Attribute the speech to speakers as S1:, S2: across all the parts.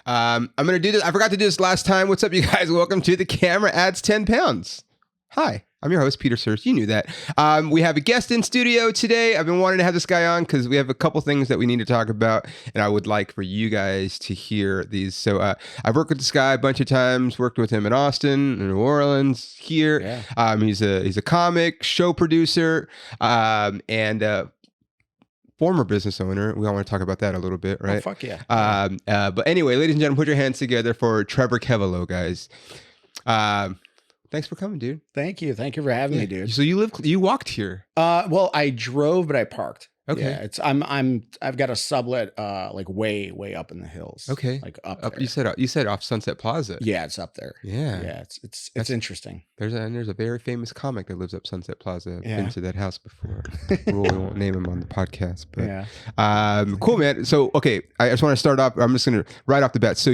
S1: I'm going to do this. I forgot to do this last time. What's up, you guys? Welcome to The Camera Adds 10 Pounds. Hi, I'm your host, Peter Sears. You knew that. We have a guest in studio today. I've been wanting to have this guy on because we have a couple things that we need to talk about, and I would like for you guys to hear these. So I've worked with this guy a bunch of times, worked with him in Austin, in New Orleans, here. Yeah. He's a comic, show producer, and former business owner. We all want to talk about that a little bit, right?
S2: Oh, fuck yeah.
S1: But anyway, ladies and gentlemen, put your hands together for Trevor Keveloh, guys. Thanks for coming, dude.
S2: Thank you. Thank you for having me, dude.
S1: So you walked here?
S2: Well, I drove, but I parked.
S1: Okay.
S2: Yeah, I've got a sublet, like way up in the hills.
S1: Okay.
S2: Like up there.
S1: You said off Sunset Plaza.
S2: Yeah, it's up there.
S1: Yeah.
S2: Yeah, it's interesting.
S1: There's a very famous comic that lives up Sunset Plaza. I've been to that house before. We won't name him on the podcast, but yeah. Cool, man. So okay, I just want to start off. I'm just gonna right off the bat. So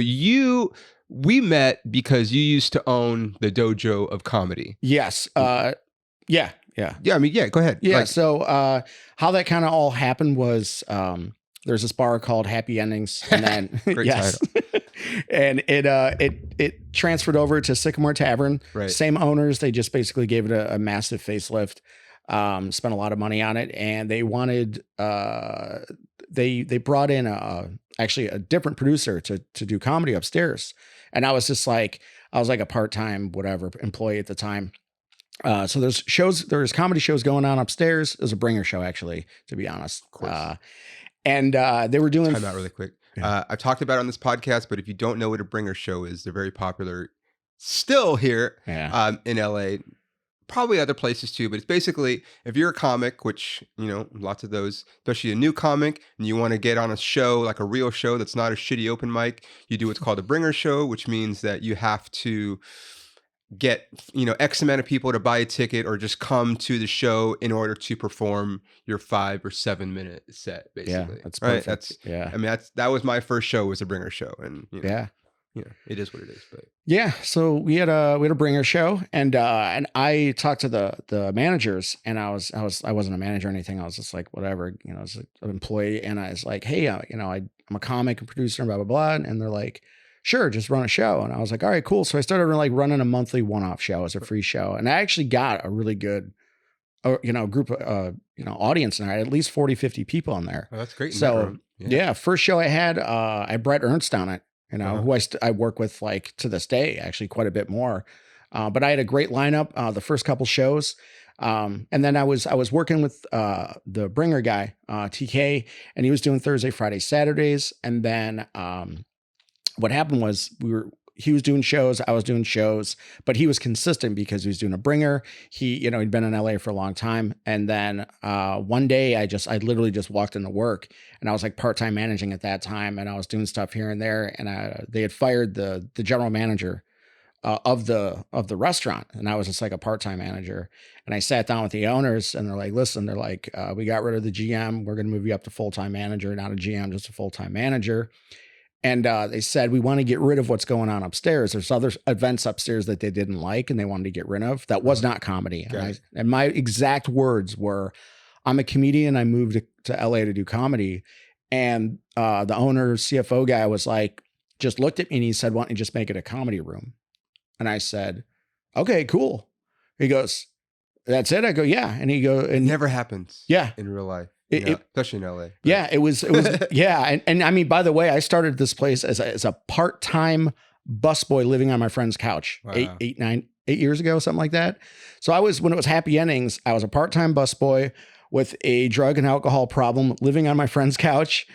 S1: we met because you used to own the Dojo of Comedy.
S2: Yes. Yeah.
S1: I mean, yeah, go ahead.
S2: Yeah. So how that kind of all happened was there's this bar called Happy Endings, and then
S1: Great title.
S2: And it transferred over to Sycamore Tavern.
S1: Right.
S2: Same owners. They just basically gave it a massive facelift. Spent a lot of money on it, and they wanted they brought in actually a different producer to do comedy upstairs, and I was like a part-time whatever employee at the time. So there's comedy shows going on upstairs. There's a bringer show, actually, to be honest.
S1: Of course.
S2: And they were doing.
S1: Time out really quick. Yeah. I've talked about it on this podcast, but if you don't know what a bringer show is, they're very popular still here in LA. Probably other places too, but it's basically if you're a comic, which, lots of those, especially a new comic, and you want to get on a show, like a real show that's not a shitty open mic, you do what's called a bringer show, which means that you have to get, X amount of people to buy a ticket or just come to the show in order to perform your 5 or 7 minute set, basically.
S2: Yeah, that's
S1: right.
S2: Perfect.
S1: I mean, that was my first show, was a bringer show, and it is what it is. But
S2: yeah, so we had a bringer show, and I talked to the managers, and I wasn't a manager or anything. I was just like, whatever, as an employee, and I was like, hey, I'm a comic and producer and blah blah blah, and they're like, sure, just run a show. And I was like, all right, cool. So I started running a monthly one-off show as a free show. And I actually got a really good, group of, audience in there. I had at least 40, 50 people in there.
S1: Oh, that's great.
S2: So yeah, first show I had Brett Ernst on it, who I work with to this day, actually quite a bit more. But I had a great lineup the first couple shows. And then I was working with the bringer guy, TK, and he was doing Thursday, Friday, Saturdays. And then what happened was he was doing shows, I was doing shows, but he was consistent because he was doing a bringer. He'd been in LA for a long time. And then one day I literally just walked into work, and I was like part-time managing at that time, and I was doing stuff here and there. And they had fired the general manager of the restaurant, and I was just like a part-time manager. And I sat down with the owners, and they're like, listen, we got rid of the GM. We're going to move you up to full-time manager, not a GM, just a full-time manager. And they said, we want to get rid of what's going on upstairs. There's other events upstairs that they didn't like, and they wanted to get rid of. That was not comedy. And my exact words were, I'm a comedian. I moved to LA to do comedy. And the owner, CFO guy was like, just looked at me and he said, why don't you just make it a comedy room? And I said, okay, cool. He goes, that's it? I go, yeah. And he goes,
S1: it never happens.
S2: Yeah.
S1: In real life. Especially in LA. But.
S2: Yeah, it was yeah. And I mean, by the way, I started this place as a part-time busboy living on my friend's couch. Wow. 8 years ago, something like that. So when it was Happy Endings, I was a part-time busboy with a drug and alcohol problem living on my friend's couch.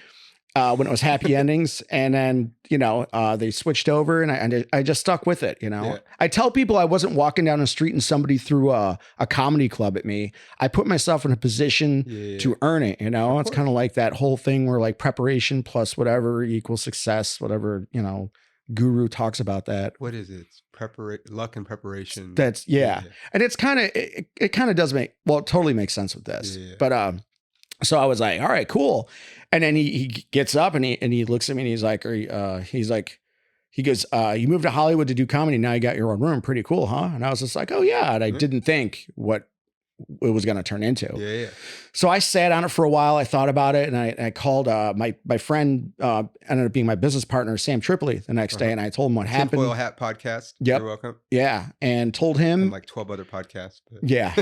S2: When it was Happy Endings, and then they switched over, and I just stuck with it. Yeah. I tell people I wasn't walking down the street and somebody threw a comedy club at me. I put myself in a position to earn it. It's kind of like that whole thing where preparation plus whatever equals success. Whatever guru talks about that.
S1: What is it? It's luck and preparation.
S2: That's and it's kind of it kind of does it totally makes sense with this. Yeah. But so I was like, all right, cool. And then he gets up and he looks at me and he's like, he goes, you moved to Hollywood to do comedy. Now you got your own room. Pretty cool, huh? And I was just like, oh yeah. And I didn't think what it was going to turn into.
S1: Yeah.
S2: So I sat on it for a while. I thought about it, and I called my friend, ended up being my business partner, Sam Tripoli, the next day, and I told him what happened.
S1: Tinfoil Hat podcast.
S2: Yep.
S1: You're welcome.
S2: Yeah, and told him,
S1: and like 12 other podcasts. But.
S2: Yeah.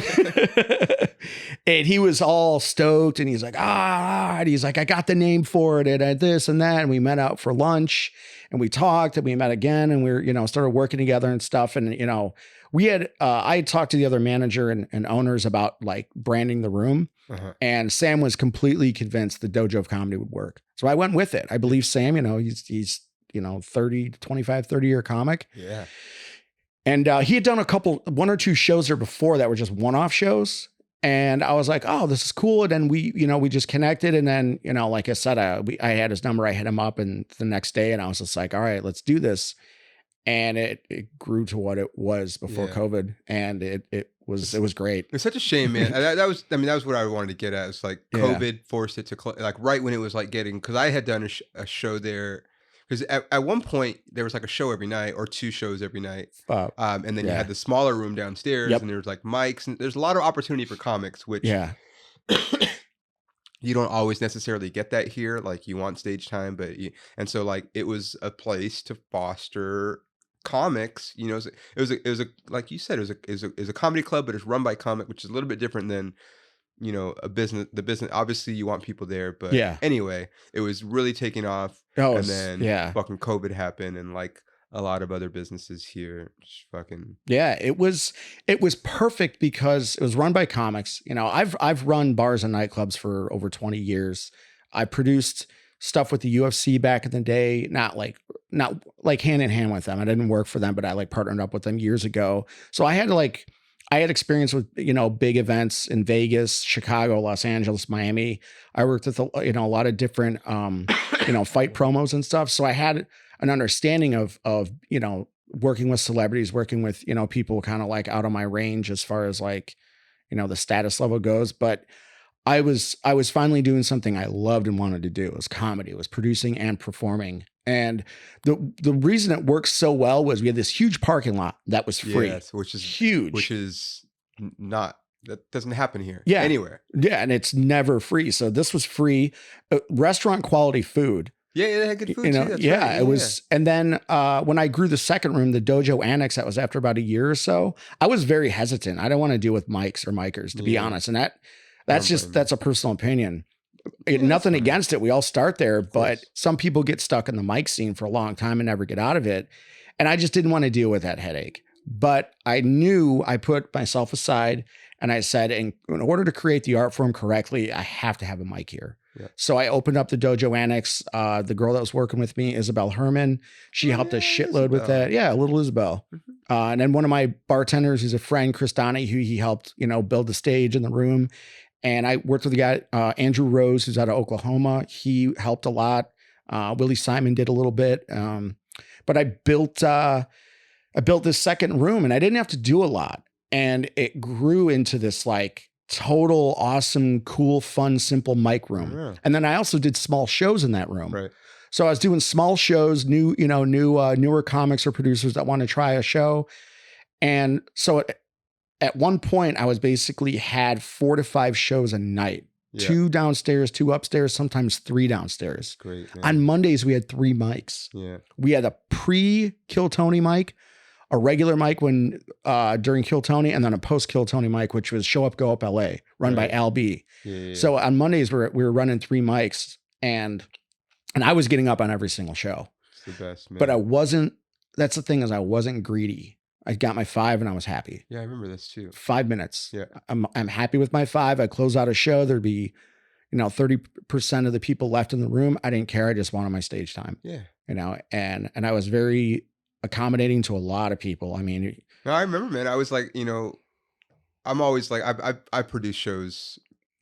S2: And he was all stoked, and he's like, and he's like, I got the name for it, and I this and that, and we met out for lunch, and we talked, and we met again, and we were, started working together and stuff, and we had I had talked to the other manager and owners about like branding the room, and Sam was completely convinced the Dojo of Comedy would work, so I went with it. I believe Sam, he's 30 year comic.
S1: Yeah.
S2: And he had done one or two shows there before that were just one-off shows. And I was like, oh, this is cool. And then we just connected. And then, like I said, I had his number. I hit him up, and the next day, and I was just like, all right, let's do this. And it grew to what it was before COVID. And it was great.
S1: It's such a shame, man. that was what I wanted to get at. It's like COVID forced it to like right when it was like because I had done a show there. Because at one point there was like a show every night or 2 shows every night, and then you had the smaller room downstairs, and there was like mics, and there's a lot of opportunity for comics, which you don't always necessarily get that here. Like you want stage time, and so like it was a place to foster comics. It was a like you said, it was a comedy club, but it's run by comic, which is a little bit different than. The business, obviously you want people there, but anyway, it was really taking off. And then fucking COVID happened, and like a lot of other businesses here, just fucking.
S2: Yeah, it was perfect because it was run by comics. I've run bars and nightclubs for over 20 years. I produced stuff with the UFC back in the day, not like hand in hand with them. I didn't work for them, but I like partnered up with them years ago. So I had experience with, big events in Vegas, Chicago, Los Angeles, Miami. I worked with, a lot of different, fight promos and stuff. So I had an understanding of, working with celebrities, working with, people kind of like out of my range as far as like, the status level goes. But I was finally doing something I loved and wanted to do. It was comedy. It was producing and performing. And the reason it worked so well was we had this huge parking lot that was free. Yes,
S1: which is
S2: huge.
S1: Which is not, that doesn't happen here.
S2: Yeah.
S1: Anywhere.
S2: Yeah. And it's never free. So this was free. Restaurant quality food.
S1: Yeah, they had good food too. That's right.
S2: It was. And then when I grew the second room, the Dojo Annex, that was after about a year or so, I was very hesitant. I don't want to deal with mics or micers, to be honest. And that's a personal opinion. Nothing against it. We all start there, but some people get stuck in the mic scene for a long time and never get out of it. And I just didn't want to deal with that headache. But I knew I put myself aside, and I said, in order to create the art form correctly, I have to have a mic here. Yeah. So I opened up the Dojo Annex. The girl that was working with me, Isabel Herman, she helped a shitload with that. Yeah, little Isabel. Mm-hmm. And then one of my bartenders, who's a friend, Chris Donnie, who he helped, build the stage in the room. And I worked with a guy, Andrew Rose, who's out of Oklahoma. He helped a lot. Willie Simon did a little bit. But I built this second room, and I didn't have to do a lot. And it grew into this like total awesome, cool, fun, simple mic room. Yeah. And then I also did small shows in that room. Right. So I was doing small shows, newer comics or producers that want to try a show. And so at one point, I was basically had 4 to 5 shows a night, 2 downstairs, 2 upstairs, sometimes 3 downstairs.
S1: Great. Man.
S2: On Mondays, we had 3 mics.
S1: Yeah.
S2: We had a pre-Kill Tony mic, a regular mic during Kill Tony, and then a post-Kill Tony mic, which was Show Up, Go Up LA, run by Al B. Yeah. So on Mondays, we were running 3 mics, and I was getting up on every single show.
S1: It's the best, man.
S2: But that's the thing, is I wasn't greedy. I got my 5 and I was happy.
S1: Yeah, I remember this too.
S2: 5 minutes.
S1: Yeah.
S2: I'm happy with my 5. I close out a show. There'd be, 30% of the people left in the room. I didn't care. I just wanted my stage time.
S1: Yeah.
S2: And I was very accommodating to a lot of people. I mean,
S1: no, I remember, man. I was like, I'm always like, I produced shows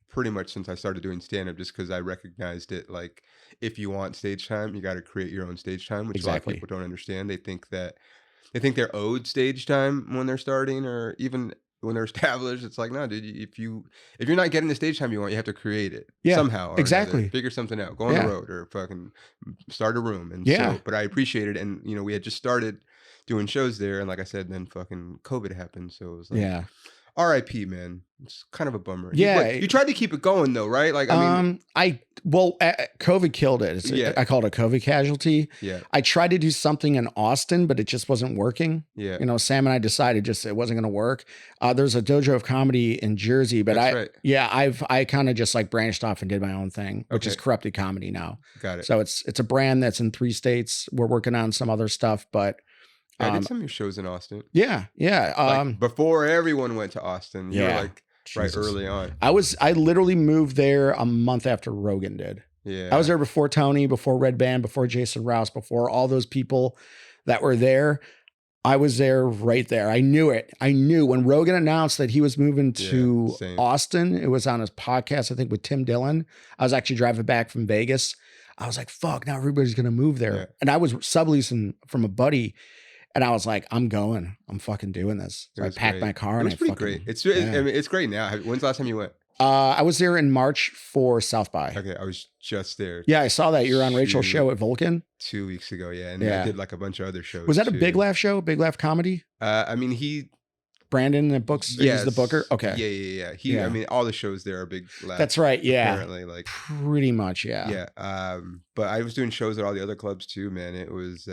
S1: pretty much since I started doing stand-up, just because I recognized it. Like, if you want stage time, you got to create your own stage time, which a lot of people don't understand. They think they're owed stage time when they're starting, or even when they're established. It's like, no, dude, if you're not getting the stage time you want, you have to create it somehow.
S2: Exactly.
S1: Figure something out. Go on the road, or fucking start a room. And so, but I appreciate it. And, we had just started doing shows there. And like I said, then fucking COVID happened. So it was like, R.I.P. man. It's kind of a bummer.
S2: Yeah.
S1: You tried to keep it going though, right? Like, I mean,
S2: COVID killed it. I call it a COVID casualty.
S1: Yeah.
S2: I tried to do something in Austin, but it just wasn't working.
S1: Yeah.
S2: You know, Sam and I decided just it wasn't going to work. There's a dojo of comedy in Jersey, but I kind of just like branched off and did my own thing, which is Corrupted Comedy now.
S1: Got it.
S2: So it's a brand that's in 3 states. We're working on some other stuff, but
S1: I did some of your shows in Austin.
S2: Yeah.
S1: Like before everyone went to Austin. You were like
S2: Jesus.
S1: right early on.
S2: I literally moved there a month after Rogan did.
S1: Yeah.
S2: I was there before Tony, before Red Band, before Jason Rouse, before all those people that were there. I was there right there. I knew it. I knew when Rogan announced that he was moving to Austin. It was on his podcast, I think, with Tim Dillon. I was actually driving back from Vegas. I was like, fuck, now everybody's going to move there. Yeah. And I was subleasing from a buddy. And I was like, I'm going. I'm fucking doing this. So I packed my car and I fucking...
S1: great. It's great now. When's the last time you went?
S2: I was there in March for South by.
S1: Okay, I was just there.
S2: Yeah, I saw that. You were on Rachel's show at Vulcan.
S1: 2 weeks ago, And I did like a bunch of other shows.
S2: Was that a Big Laugh show? Big Laugh Comedy?
S1: I mean,
S2: Brandon that books, he's the booker? Okay.
S1: Yeah. I mean, all the shows there are Big Laugh.
S2: That's right, yeah.
S1: Apparently, like...
S2: Pretty much, yeah.
S1: Yeah, but I was doing shows at all the other clubs too, man. It was...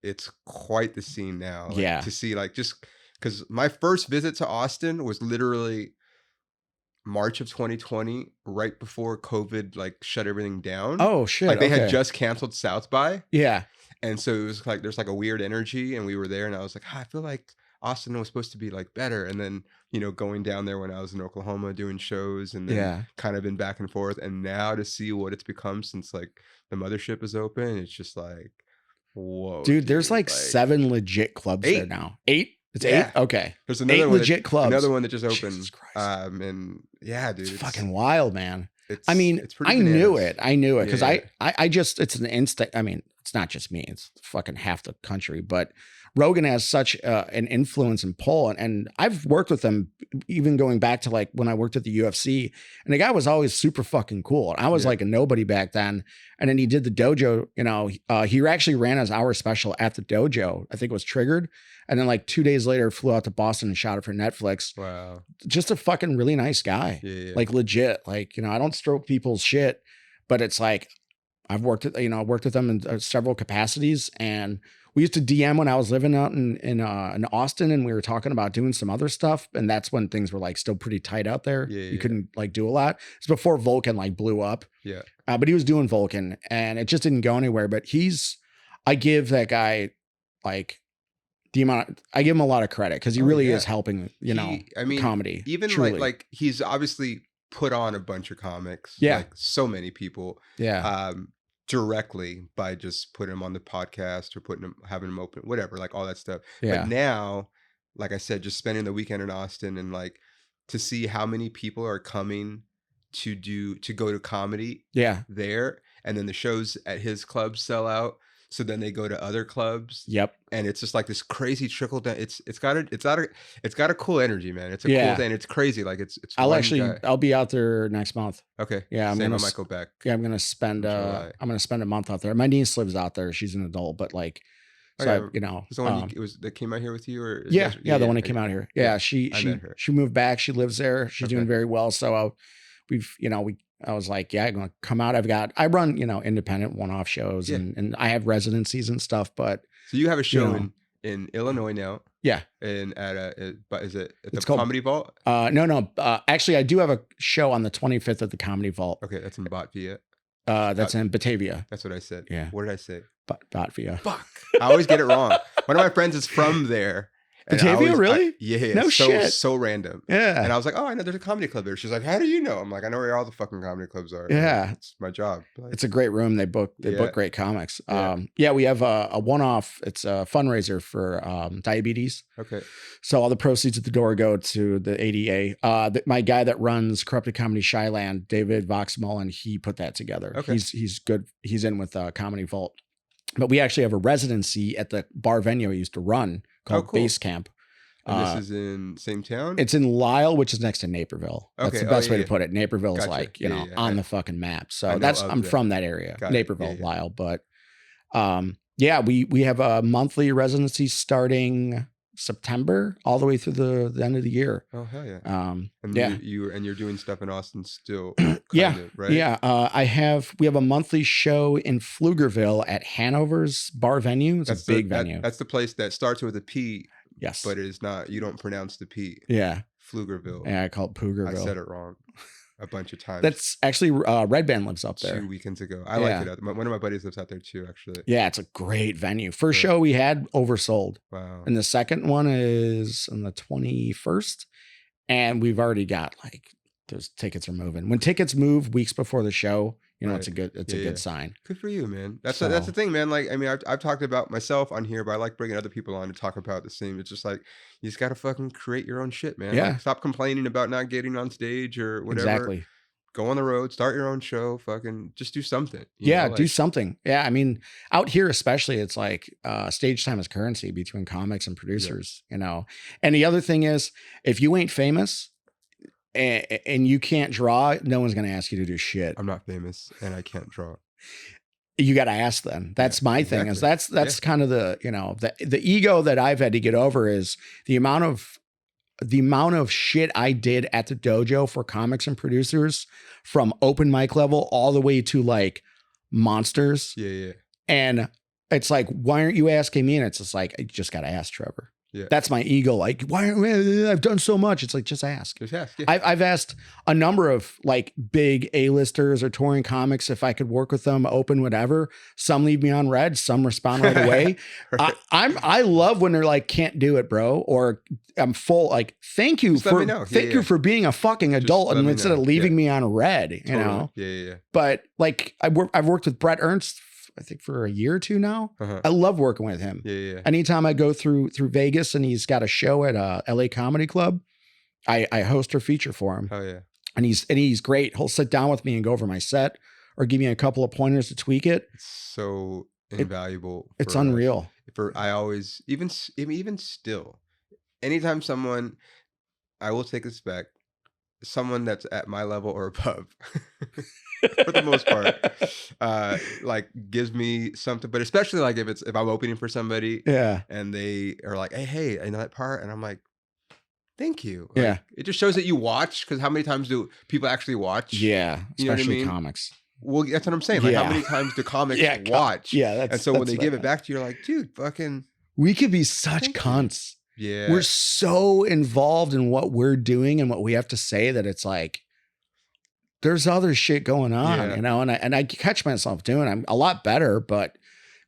S1: it's quite the scene now. Like, to see like, just because my first visit to Austin was literally March of 2020, right before COVID like shut everything down.
S2: Oh shit.
S1: Like they had just canceled South by.
S2: Yeah.
S1: And so it was like, there's like a weird energy and we were there and I was like, I feel like Austin was supposed to be like better. And then, you know, going down there when I was in Oklahoma doing shows and then kind of been back and forth. And now to see what it's become since like the mothership is open, it's just like, whoa,
S2: dude, there's like 7 legit clubs there now. 8? It's 8? Okay.
S1: There's another
S2: 8 legit clubs.
S1: Another one that just opened. And yeah, dude.
S2: It's fucking wild, man. I mean, I knew it because I just, it's an instinct. I mean, it's not just me, it's fucking half the country, but Rogan has such an influence and pull. And I've worked with him even going back to like when I worked at the UFC, and the guy was always super fucking cool. I was like a nobody back then. And then he did the dojo, you know, he actually ran his hour special at the dojo. I think it was Triggered. And then like 2 days later flew out to Boston and shot it for Netflix.
S1: Wow.
S2: Just a fucking really nice guy.
S1: Yeah.
S2: Like legit. Like, you know, I don't stroke people's shit, but it's like, I've worked with them in several capacities, and we used to DM when I was living out in Austin, and we were talking about doing some other stuff. And that's when things were like still pretty tight out there. You couldn't like do a lot. It's before Vulcan like blew up.
S1: Yeah.
S2: But he was doing Vulcan and it just didn't go anywhere. But I give that guy like I give him a lot of credit because he really is helping, comedy.
S1: Even
S2: truly.
S1: like he's obviously put on a bunch of comics.
S2: Yeah.
S1: Like so many people.
S2: Yeah.
S1: Directly by just putting him on the podcast or having him open, whatever, like all that stuff.
S2: Yeah.
S1: But now, like I said, just spending the weekend in Austin and like to see how many people are coming to go to comedy there, and then the shows at his club sell out. So then they go to other clubs.
S2: Yep.
S1: And it's just like this crazy trickle down. It's got a cool energy, man. It's a cool thing. It's crazy. Like it's
S2: I'll be out there next month.
S1: Okay.
S2: Yeah.
S1: I might go back.
S2: Yeah. I'm going to spend a month out there. My niece lives out there. She's an adult, but like, so
S1: was the one that came out here with you, or
S2: the one that came out here. Yeah. She moved back. She lives there. She's doing very well. So I was like, I'm going to come out. I run, independent one-off shows and I have residencies and stuff, but.
S1: So you have a show in Illinois now.
S2: Yeah.
S1: And is it at the Comedy Vault?
S2: No. Actually, I do have a show on the 25th at the Comedy Vault.
S1: Okay. That's in Batavia.
S2: That's in Batavia.
S1: That's what I said.
S2: Yeah.
S1: What did I say?
S2: Batavia.
S1: Fuck. I always get it wrong. One of my friends is from there.
S2: Batavia, really?
S1: Yeah.
S2: No shit.
S1: So random.
S2: Yeah.
S1: And I was like, oh, I know there's a comedy club there. She's like, how do you know? I'm like, I know where all the fucking comedy clubs are.
S2: Yeah.
S1: Like, it's my job. Like,
S2: it's a great room. They book great comics. Yeah. We have a one-off. It's a fundraiser for diabetes.
S1: Okay.
S2: So all the proceeds at the door go to the ADA. My guy that runs Corrupted Comedy Shyland, David Voxmullen, he put that together.
S1: Okay.
S2: He's good. He's in with Comedy Vault. But we actually have a residency at the bar venue I used to run called Base Camp.
S1: And this is in same town?
S2: It's in Lisle, which is next to Naperville. That's the best way to put it. Naperville is like, on the fucking map. So I'm from that area, Naperville, Lisle. But we have a monthly residency starting September all the way through the end of the year.
S1: Oh hell yeah! And
S2: yeah,
S1: you're doing stuff in Austin still.
S2: Yeah,
S1: Of, right?
S2: Yeah. We have a monthly show in Pflugerville at Hanover's bar venue. It's a big venue.
S1: That's the place that starts with a P.
S2: Yes,
S1: but it is not. You don't pronounce the P.
S2: Yeah,
S1: Pflugerville.
S2: Yeah, I call it Poogerville.
S1: I said it wrong a bunch of times.
S2: That's actually Red Band lives up there.
S1: 2 weekends ago. I like it. One of my buddies lives out there too, actually.
S2: Yeah, it's a great venue. First show we had oversold.
S1: Wow.
S2: And the second one is on the 21st. And we've already got those tickets are moving. When tickets move weeks before the show, it's a good sign.
S1: Good for you, man. That's the thing, man. Like, I mean, I've talked about myself on here, but I like bringing other people on to talk about the same. It's just like, you just got to fucking create your own shit, man.
S2: Yeah.
S1: Like, stop complaining about not getting on stage or whatever.
S2: Exactly.
S1: Go on the road, start your own show, fucking just do something.
S2: Do something. Yeah. I mean, out here, especially, it's like stage time is currency between comics and producers, And the other thing is, if you ain't famous, and you can't draw, no one's going to ask you to do shit.
S1: I'm not famous and I can't draw.
S2: You got to ask them. That's my thing. Is that's kind of the ego that I've had to get over is the amount of shit I did at the dojo for comics and producers, from open mic level all the way to like monsters.
S1: Yeah.
S2: And it's like, why aren't you asking me? And it's just like, I just got to ask Trevor.
S1: Yeah.
S2: That's my ego. Like, why? I've done so much. It's like, just ask.
S1: Just ask. Yeah.
S2: I've asked a number of like big A-listers or touring comics if I could work with them, open, whatever. Some leave me on red. Some respond right away.
S1: Right.
S2: I love when they're like, can't do it, bro. Or I'm full. Like, thank you you for being a fucking adult, and instead of leaving me on red, you know.
S1: Yeah.
S2: But like, I've worked with Brett Ernst, I think, for a year or two now. I love working with him.
S1: Yeah.
S2: Anytime I go through Vegas and he's got a show at LA Comedy Club, I host or feature for him.
S1: Oh yeah.
S2: And he's great. He'll sit down with me and go over my set or give me a couple of pointers to tweak it.
S1: It's so invaluable.
S2: It's unreal.
S1: I always, even still, anytime I will take this back, someone that's at my level or above, for the most part, like gives me something, but especially like if I'm opening for somebody, and they are like, hey, I know that part, and I'm like, thank you. Like, it just shows that you watch, because how many times do people actually watch?
S2: Yeah,
S1: you know
S2: especially
S1: what I mean?
S2: Comics.
S1: Well, that's what I'm saying. Like, how many times do comics watch? And so when they give it back to you, you're like, dude, fucking,
S2: we could be such cunts.
S1: Yeah,
S2: we're so involved in what we're doing and what we have to say that it's like, there's other shit going on, you know, and I catch myself doing. I'm a lot better, but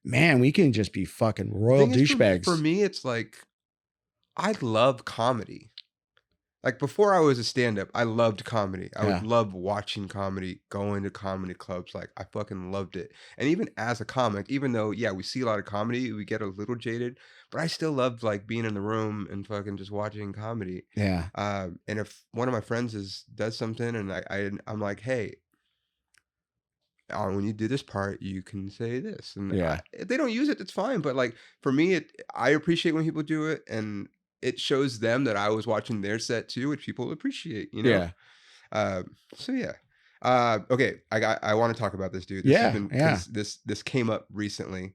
S2: man, we can just be fucking royal douchebags.
S1: For me, it's like, I love comedy. Like, before I was a stand-up, I loved comedy. I would love watching comedy, going to comedy clubs. Like, I fucking loved it. And even as a comic, even though, we see a lot of comedy, we get a little jaded, but I still loved like being in the room and fucking just watching comedy.
S2: Yeah.
S1: And if one of my friends does something and I'm like, hey, when you do this part, you can say this. And if they don't use it, it's fine. But like, for me, I appreciate when people do it, and it shows them that I was watching their set too, which people appreciate, you know? Okay. I want to talk about this, dude. This came up recently.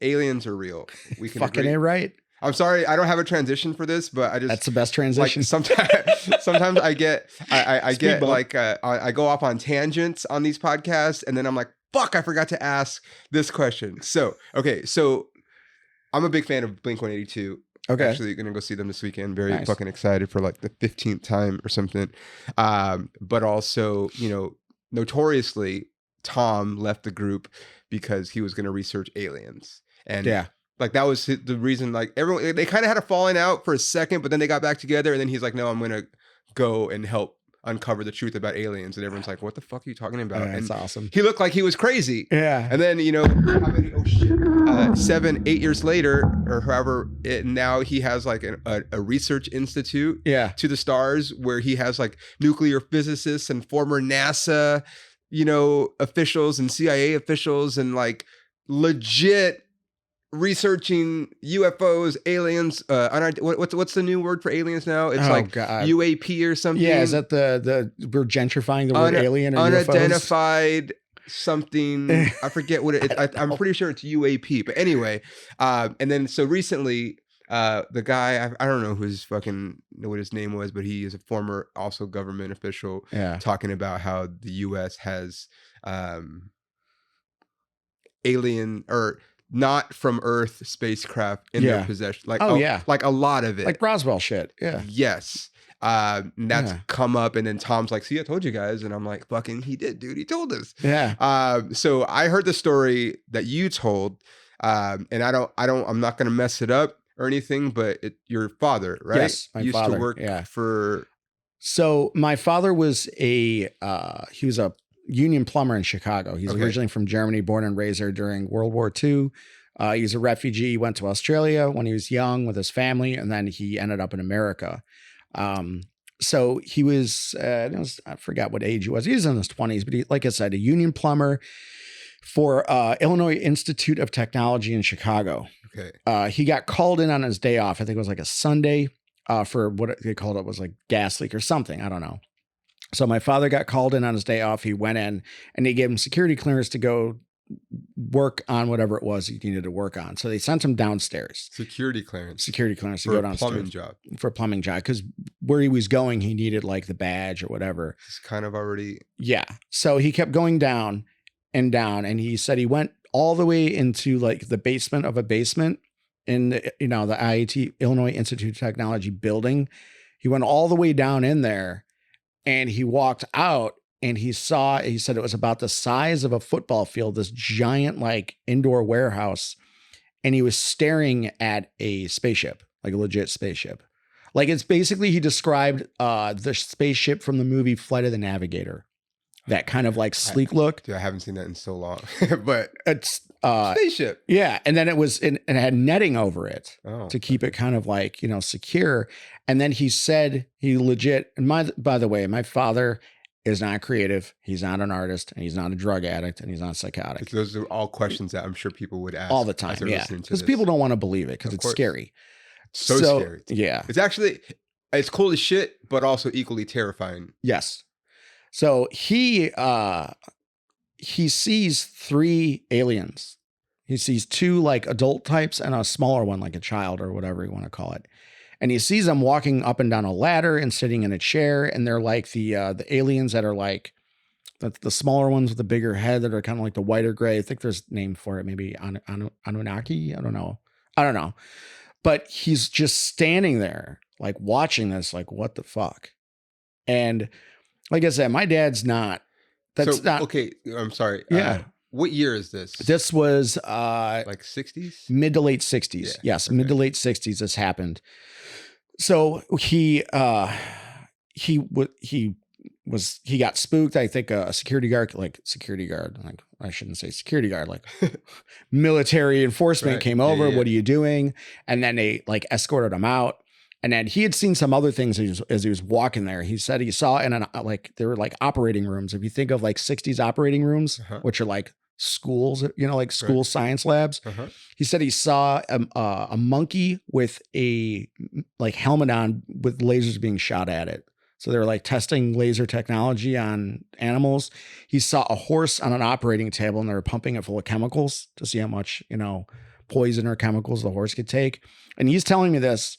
S1: Aliens are real. We can
S2: fucking agree. Right.
S1: I'm sorry, I don't have a transition for this, but that's
S2: the best transition.
S1: Like, sometimes I get I go off on tangents on these podcasts, and then I'm like, fuck, I forgot to ask this question. So I'm a big fan of Blink-182.
S2: Okay.
S1: Actually gonna go see them this weekend. Very fucking excited for like the 15th time or something. But also, you know, notoriously, Tom left the group because he was gonna research aliens. And like, that was the reason. Like, everyone, they kind of had a falling out for a second, but then they got back together, and then he's like, no, I'm gonna go and help uncover the truth about aliens. And everyone's like, what the fuck are you talking about?
S2: That's awesome.
S1: He looked like he was crazy.
S2: Yeah.
S1: And then, you know, how many 7-8 years later, or however, now he has like a research institute to the stars, where he has like nuclear physicists and former NASA, you know, officials and CIA officials, and like legit researching UFOs, aliens. What's the new word for aliens now? It's UAP or something.
S2: Yeah, is that the we're gentrifying the word alien and
S1: unidentified
S2: UFOs?
S1: something. I forget what I'm pretty sure it's UAP. But anyway, and then so recently, the guy I don't know what his name was, but he is a former also government official talking about how the U.S. has alien or not from Earth spacecraft in their possession. Like like a lot of it,
S2: like Roswell shit.
S1: Yes. That's come up, and then Tom's like, "See, I told you guys," and I'm like, "Fucking, he did, dude. He told us." So I heard the story that you told, and I'm not gonna mess it up or anything, but your father, right?
S2: Yes, my
S1: used
S2: father
S1: to work for.
S2: So my father was he was a union plumber in Chicago. He's originally from Germany, born and raised there during World War II. He was a refugee. He went to Australia when he was young with his family, and then he ended up in America. So he was, I forgot what age he was. He was in his 20s, but he, like I said, a union plumber for Illinois Institute of Technology in Chicago.
S1: Okay.
S2: He got called in on his day off. I think it was like a Sunday for what they called it was like gas leak or something. I don't know. So my father got called in on his day off. He went in and they gave him security clearance to go work on whatever it was he needed to work on. So they sent him downstairs.
S1: Security clearance
S2: to go downstairs for a plumbing job. Because where he was going, he needed like the badge or whatever.
S1: It's kind of already.
S2: Yeah. So he kept going down and down. And he said he went all the way into like the basement of a basement in the IIT, Illinois Institute of Technology building. He went all the way down in there and he walked out. And he said it was about the size of a football field, this giant like indoor warehouse. And he was staring at a spaceship, like a legit spaceship. Like it's basically, he described the spaceship from the movie Flight of the Navigator. That kind of like sleek look.
S1: Dude, I haven't seen that in so long, but
S2: it's
S1: spaceship.
S2: Yeah. And then it had netting over it to keep it kind of like, secure. And then he said he legit, and by the way, my father is not creative. He's not an artist, and he's not a drug addict, and he's not psychotic.
S1: Those are all questions that I'm sure people would ask
S2: all the time. Yeah, because people don't want to believe it because it's scary.
S1: So scary. Yeah, it's cool as shit, but also equally terrifying.
S2: Yes. So he sees 3 aliens. He sees 2 like adult types and a smaller one, like a child or whatever you want to call it. And he sees them walking up and down a ladder and sitting in a chair. And they're like the aliens that are like the smaller ones with the bigger head that are kind of like the white or gray. I think there's a name for it. Maybe Anunnaki. I don't know. But he's just standing there like watching this, like, what the fuck? And like I said, my dad's not.
S1: Okay. I'm sorry.
S2: Yeah.
S1: What year is this?
S2: This was
S1: like 60s?
S2: Mid to late 60s. Yeah, yes, okay. Mid to late 60s this happened. So he got spooked. I think a security guard, like I shouldn't say security guard, like military enforcement came over. Yeah. What are you doing? And then they like escorted him out. And then he had seen some other things as he was walking there. He said he saw there were like operating rooms. If you think of like 60s operating rooms, which are like schools, like school science labs. He said he saw a monkey with a like helmet on with lasers being shot at it. So they were like testing laser technology on animals. He saw a horse on an operating table and they were pumping it full of chemicals to see how much, poison or chemicals the horse could take. And he's telling me this.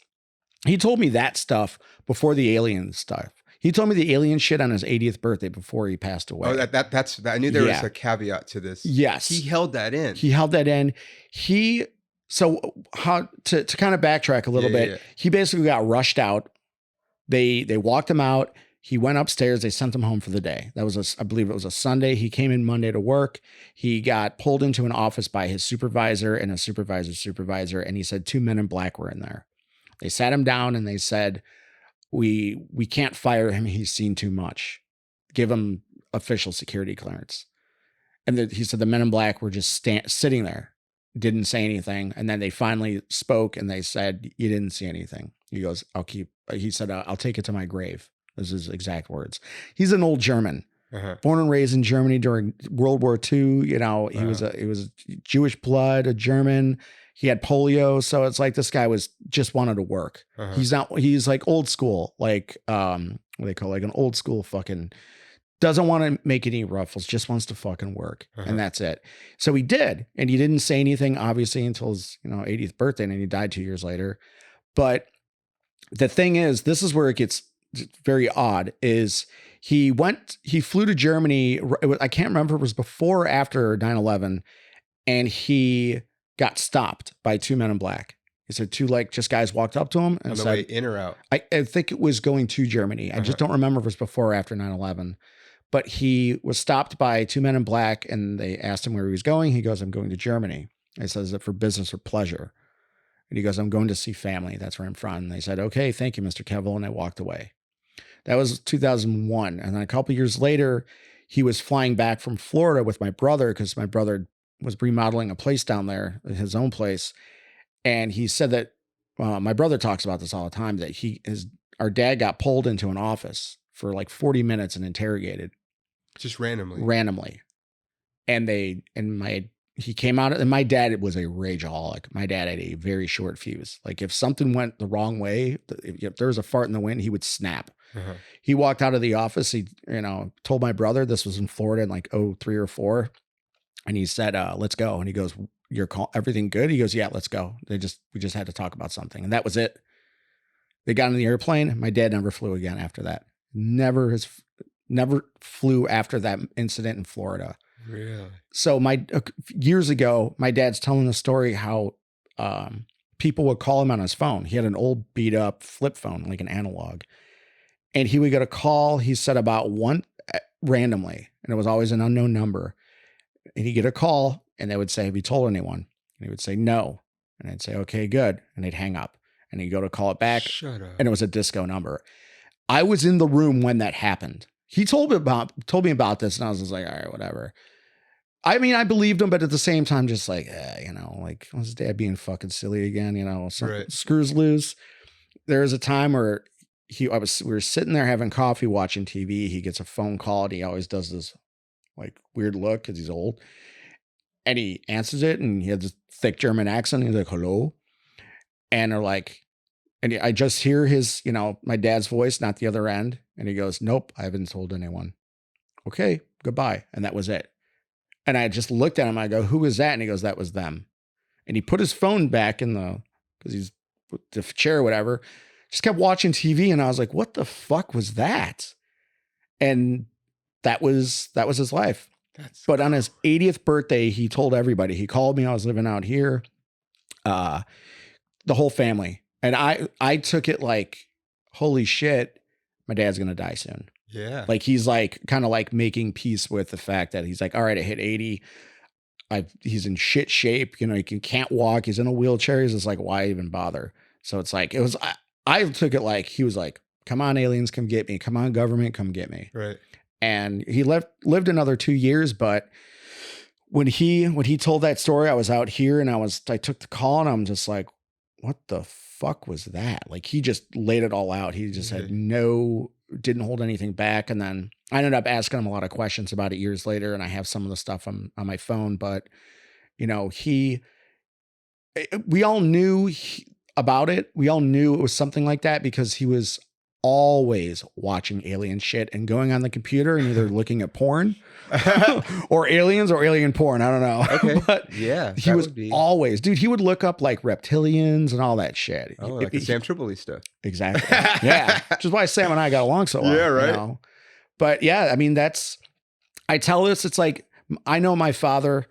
S2: He told me that stuff before the alien stuff. He told me the alien shit on his 80th birthday before he passed away.
S1: Oh, that's I knew there was a caveat to this.
S2: Yes.
S1: He held that in.
S2: So how to kind of backtrack a little bit. Yeah. He basically got rushed out. They walked him out. He went upstairs. They sent him home for the day. That was I believe it was a Sunday. He came in Monday to work. He got pulled into an office by his supervisor and a supervisor's supervisor. And he said 2 men in black were in there. They sat him down and they said, we can't fire him. He's seen too much. Give him official security clearance. And he said the men in black were just sitting there, didn't say anything. And then they finally spoke and they said, you didn't see anything. He goes, he said, I'll take it to my grave. Those are his exact words. He's an old German, born and raised in Germany during World War II. He was Jewish blood, a German. He had polio. So it's like this guy just wanted to work. He's like old school, like what they call like an old school fucking Doesn't want to make any ruffles, just wants to fucking work. And that's it. So he did. And he didn't say anything, obviously, until his 80th birthday, and he died 2 years later. But the thing is, this is where it gets very odd, is he flew to Germany. I can't remember if it was before or after 9/11, and he got stopped by 2 men in black. He said just guys walked up to him and
S1: on the
S2: said,
S1: way in or out?
S2: I think it was going to Germany. I just don't remember if it was before or after 9/11. But he was stopped by 2 men in black, and they asked him where he was going. He goes, I'm going to Germany. He says, is it for business or pleasure? And he goes, I'm going to see family. That's where I'm from. And they said, okay, thank you, Mr. Keveloh. And they walked away. That was 2001. And then a couple years later, he was flying back from Florida with my brother, because my brother was remodeling a place down there, his own place. And he said that my brother talks about this all the time, that our dad got pulled into an office for like 40 minutes and interrogated.
S1: Just randomly.
S2: And he came out, and my dad was a rageaholic. My dad had a very short fuse. Like if something went the wrong way, if there was a fart in the wind, he would snap. He walked out of the office. He, told my brother, this was in Florida in like 03 or 04. And he said, let's go. And he goes, everything good? He goes, yeah, let's go. We just had to talk about something. And that was it. They got on the airplane. My dad never flew again after that. Never flew after that incident in Florida.
S1: Really?
S2: So years ago, my dad's telling the story how people would call him on his phone. He had an old beat up flip phone, like an analog. And he would get a call, he said, about one randomly. And it was always an unknown number. And he'd get a call, and they would say, have you told anyone? And he would say, no. And I'd say, okay, good. And they'd hang up. And he'd go to call it back.
S1: Shut up.
S2: And it was a disco number. I was in the room when that happened. He told me about this, and I was just like, all right, whatever. I mean, I believed him, but at the same time, just like, like, was his dad being fucking silly again?
S1: Right.
S2: Screws loose. There was a time where we were sitting there having coffee, watching TV. He gets a phone call, and he always does this like weird look because he's old. And he answers it, and he had this thick German accent. He's like, hello. And they're like, and I just hear his, my dad's voice, not the other end. And he goes, nope, I haven't told anyone. Okay, goodbye. And that was it. And I just looked at him. I go, who is that? And he goes, that was them. And he put his phone back because he's the chair or whatever, just kept watching TV. And I was like, what the fuck was that? And that was his life. But on his 80th birthday, he told everybody. He called me. I was living out here. The whole family. And I took it like, holy shit, my dad's going to die soon.
S1: Yeah.
S2: Like he's like kind of like making peace with the fact that he's like, all right, I hit 80. He's in shit shape. He can't walk. He's in a wheelchair. He's just like, why even bother? So it's like, I took it like, he was like, come on, aliens, come get me. Come on, government, come get me.
S1: Right.
S2: And he lived another 2 years. But when he told that story, I was out here and I took the call, and I'm just like, what the fuck was that? Like he just laid it all out. He just had didn't hold anything back. And then I ended up asking him a lot of questions about it years later. And I have some of the stuff on my phone, but we all knew about it. We all knew it was something like that because he was always watching alien shit and going on the computer and either looking at porn or aliens or alien porn. I don't know.
S1: Okay.
S2: But
S1: yeah,
S2: he was always, dude, he would look up like reptilians and all that shit.
S1: Oh, like the Sam Tripoli stuff.
S2: Exactly. Yeah. Which is why Sam and I got along so well.
S1: Yeah, right.
S2: But yeah, I mean, I tell this, it's like, I know my father,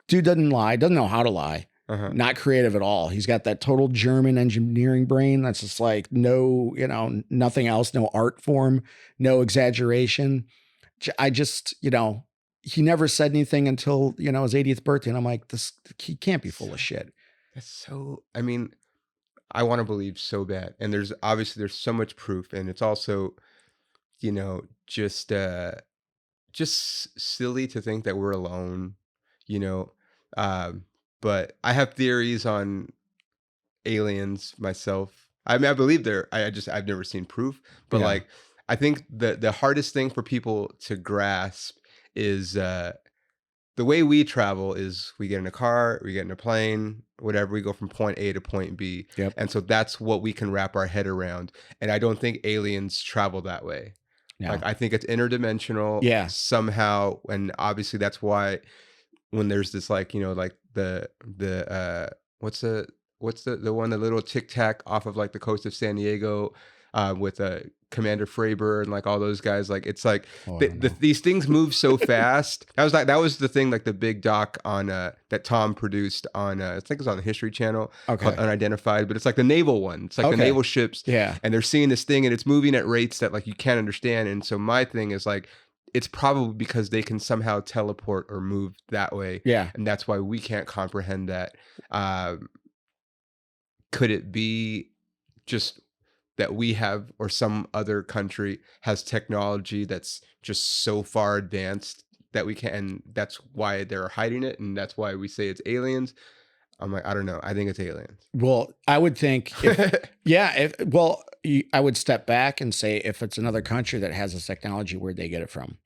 S2: dude doesn't lie, doesn't know how to lie. Not creative at all. He's got that total German engineering brain. That's just like no, nothing else, no art form, no exaggeration. I just, he never said anything until, his 80th birthday. And I'm like, he can't be full of shit.
S1: That's so, I mean, I want to believe so bad. And there's so much proof. And it's also, just silly to think that we're alone, but I have theories on aliens myself. I mean, I believe I've never seen proof, but like, I think the hardest thing for people to grasp is the way we travel is we get in a car, we get in a plane, whatever, we go from point A to point B.
S2: Yep.
S1: And so that's what we can wrap our head around. And I don't think aliens travel that way.
S2: Yeah.
S1: Like I think it's interdimensional.
S2: Yeah.
S1: Somehow, and obviously that's why when there's this like like the what's the one, the little tic tac off of like the coast of San Diego with Commander Fravor and like all those guys, like it's like these things move so fast. That was the thing, like the big doc on that Tom produced on I think it was on the History Channel, called Unidentified, but it's like the naval one. It's like the naval ships, and they're seeing this thing and it's moving at rates that like you can't understand. And so my thing is like, it's probably because they can somehow teleport or move that way.
S2: Yeah.
S1: And that's why we can't comprehend that. Could it be just that we have, or some other country has technology that's just so far advanced that we can, and that's why they're hiding it, and that's why we say it's aliens? I'm like, I don't know. I think it's aliens.
S2: Well, I would think, I would step back and say, if it's another country that has this technology, where'd they get it from?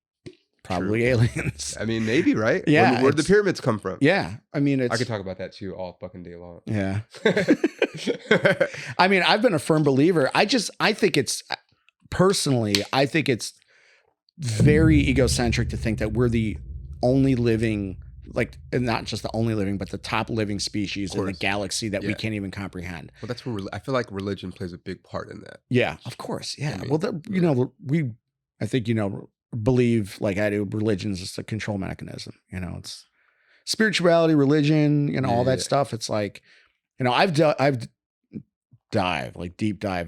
S2: Probably aliens.
S1: I mean, maybe, right?
S2: Yeah.
S1: Where'd the pyramids come from?
S2: Yeah. I mean,
S1: I could talk about that too all fucking day long.
S2: Yeah. I mean, I've been a firm believer. I think it's very egocentric to think that we're the only living, like, and not just the only living, but the top living species in the galaxy that we can't even comprehend.
S1: Well, that's where I feel like religion plays a big part in that.
S2: Yeah, of course. Yeah. I mean, I think, believe like I do, religion's just a control mechanism. It's spirituality, religion, all that stuff. It's like, I've deep dive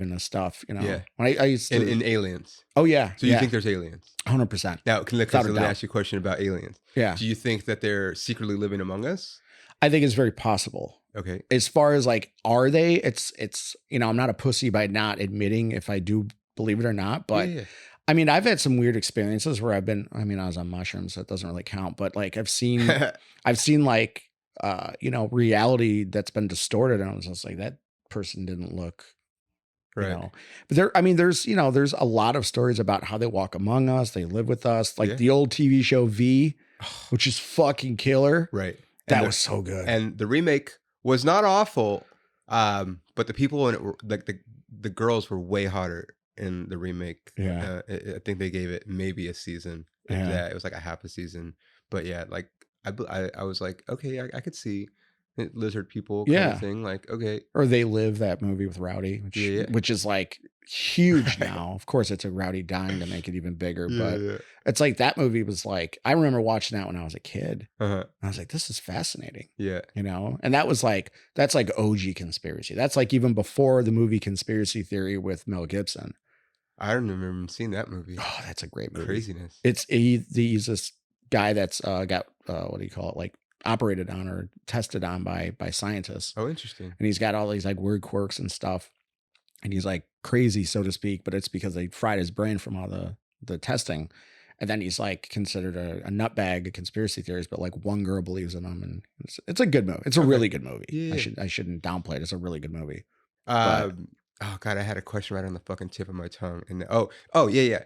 S2: into stuff, when I used to
S1: in aliens.
S2: Oh yeah.
S1: So you think there's aliens?
S2: 100%.
S1: Now, let me ask you a question about aliens.
S2: Yeah.
S1: Do you think that they're secretly living among us?
S2: I think it's very possible.
S1: Okay.
S2: As far as like, are they? It's I'm not a pussy by not admitting if I do believe it or not, but I mean, I've had some weird experiences where I was on mushrooms, so it doesn't really count, but like I've seen like, reality that's been distorted. And I was just like, that person didn't look right. But there's a lot of stories about how they walk among us. They live with us. Like the old TV show V, which is fucking killer.
S1: Right.
S2: That was so good.
S1: And the remake was not awful. But the people in it were like the girls were way hotter in the remake.
S2: Yeah.
S1: I think they gave it maybe a season. Yeah. It was like a half a season. But yeah, like I was like, okay, I could see lizard people kind of thing. Like, okay.
S2: Or They Live, that movie with Rowdy, which is like huge now. Of course, it's a Rowdy dying to make it even bigger. But it's like, that movie was like, I remember watching that when I was a kid. I was like, this is fascinating.
S1: Yeah.
S2: And that's like OG conspiracy. That's like even before the movie Conspiracy Theory with Mel Gibson.
S1: I don't remember seeing that movie.
S2: Oh, that's a great movie.
S1: Craziness.
S2: He's this guy that's got what do you call it, like operated on or tested on by scientists.
S1: Oh, interesting.
S2: And he's got all these like weird quirks and stuff, and he's like crazy, so to speak, but it's because they fried his brain from all the testing. And then he's like considered a nutbag of conspiracy theories, but like one girl believes in him, and it's a good movie. It's a really good movie. Yeah. I shouldn't downplay it. It's a really good movie.
S1: Oh God, I had a question right on the fucking tip of my tongue. And yeah.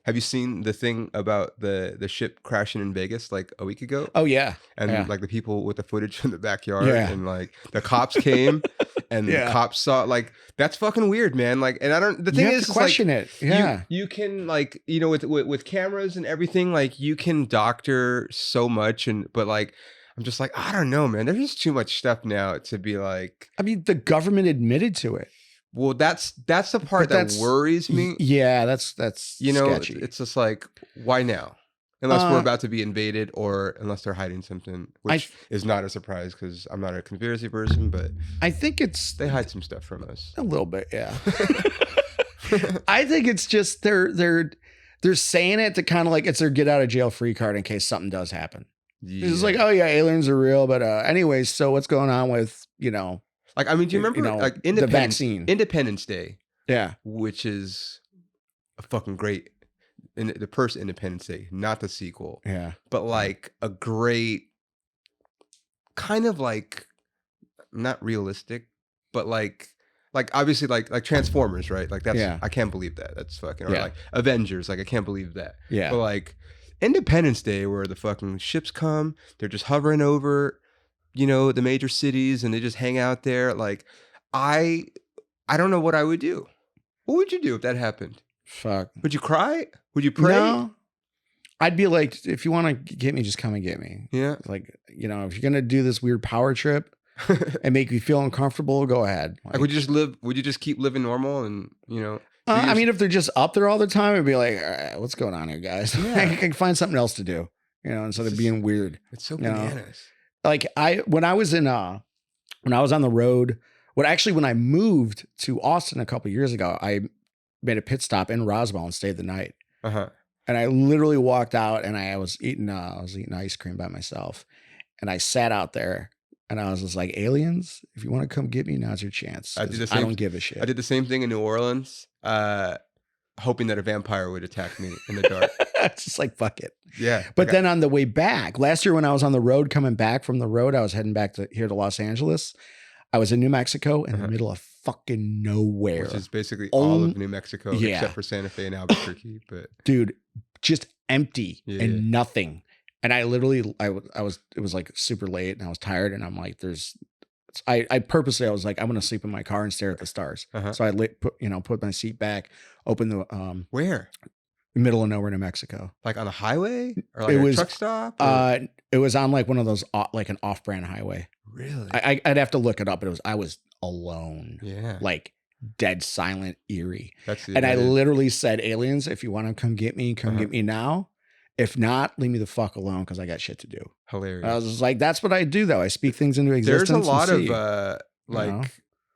S1: Have you seen the thing about the ship crashing in Vegas like a week ago?
S2: Oh yeah.
S1: And like the people with the footage in the backyard, and like the cops came and the cops saw, like, that's fucking weird, man. Like, and I don't. The thing is,
S2: question it. Yeah.
S1: You can, like, with cameras and everything, like you can doctor so much, but like, I'm just like, I don't know, man. There's just too much stuff now to be like.
S2: I mean, the government admitted to it.
S1: Well, that's the part that worries me.
S2: Yeah, that's sketchy.
S1: It's just like, why now? Unless we're about to be invaded, or unless they're hiding something, which is not a surprise because I'm not a conspiracy person. But
S2: I think they
S1: hide some stuff from us
S2: a little bit. Yeah, I think it's just they're saying it to kind of like it's their get out of jail free card in case something does happen. Yeah. It's like, oh yeah, aliens are real, but anyways, so what's going on with
S1: Like, I mean, do you remember like
S2: the vaccine,
S1: Independence Day?
S2: Yeah,
S1: which is a fucking great, the first Independence Day, not the sequel.
S2: Yeah,
S1: but like a great kind of like not realistic, but like obviously like Transformers, right? Like that's I can't believe that. That's fucking or like Avengers. Like I can't believe that.
S2: Yeah,
S1: but like Independence Day, where the fucking ships come, they're just hovering over the major cities, and they just hang out there. Like, I don't know what I would do. What would you do if that happened?
S2: Fuck.
S1: Would you cry? Would you pray?
S2: No. I'd be like, if you want to get me, just come and get me.
S1: Yeah.
S2: Like, if you're going to do this weird power trip and make me feel uncomfortable, go ahead.
S1: Like, would you just keep living normal and,
S2: I mean, if they're just up there all the time, I'd be like, all right, what's going on here, guys?
S1: Yeah.
S2: I can find something else to do, instead of being weird.
S1: It's so bananas.
S2: Like when I was on the road, when I moved to Austin a couple years ago, I made a pit stop in Roswell and stayed the night.
S1: Uh-huh.
S2: And I literally walked out and I was eating ice cream by myself. And I sat out there and I was just like, aliens, if you want to come get me, now's your chance. I don't give a shit.
S1: I did the same thing in New Orleans, hoping that a vampire would attack me in the dark.
S2: It's just like, fuck it.
S1: Yeah.
S2: But then on the way back, last year when I was on the road, coming back from the road, I was heading back to Los Angeles. I was in New Mexico in the middle of fucking nowhere.
S1: Which is basically all of New Mexico, except for Santa Fe and Albuquerque. But
S2: dude, just empty and nothing. And I literally, it was like super late and I was tired and I'm like, I purposely, I was like, I'm going to sleep in my car and stare at the stars. So I put my seat back, opened the,
S1: where?
S2: Middle of nowhere, New Mexico.
S1: Like on a highway or like a truck stop?
S2: It was on like one of those, like an off-brand highway.
S1: Really?
S2: I'd have to look it up, but I was alone.
S1: Yeah.
S2: Like dead silent, eerie.
S1: And
S2: I literally said, aliens, if you want to come get me, get me now. If not, leave me the fuck alone because I got shit to do.
S1: Hilarious.
S2: I was just like, that's what I do though. I speak things into existence.
S1: There's a lot of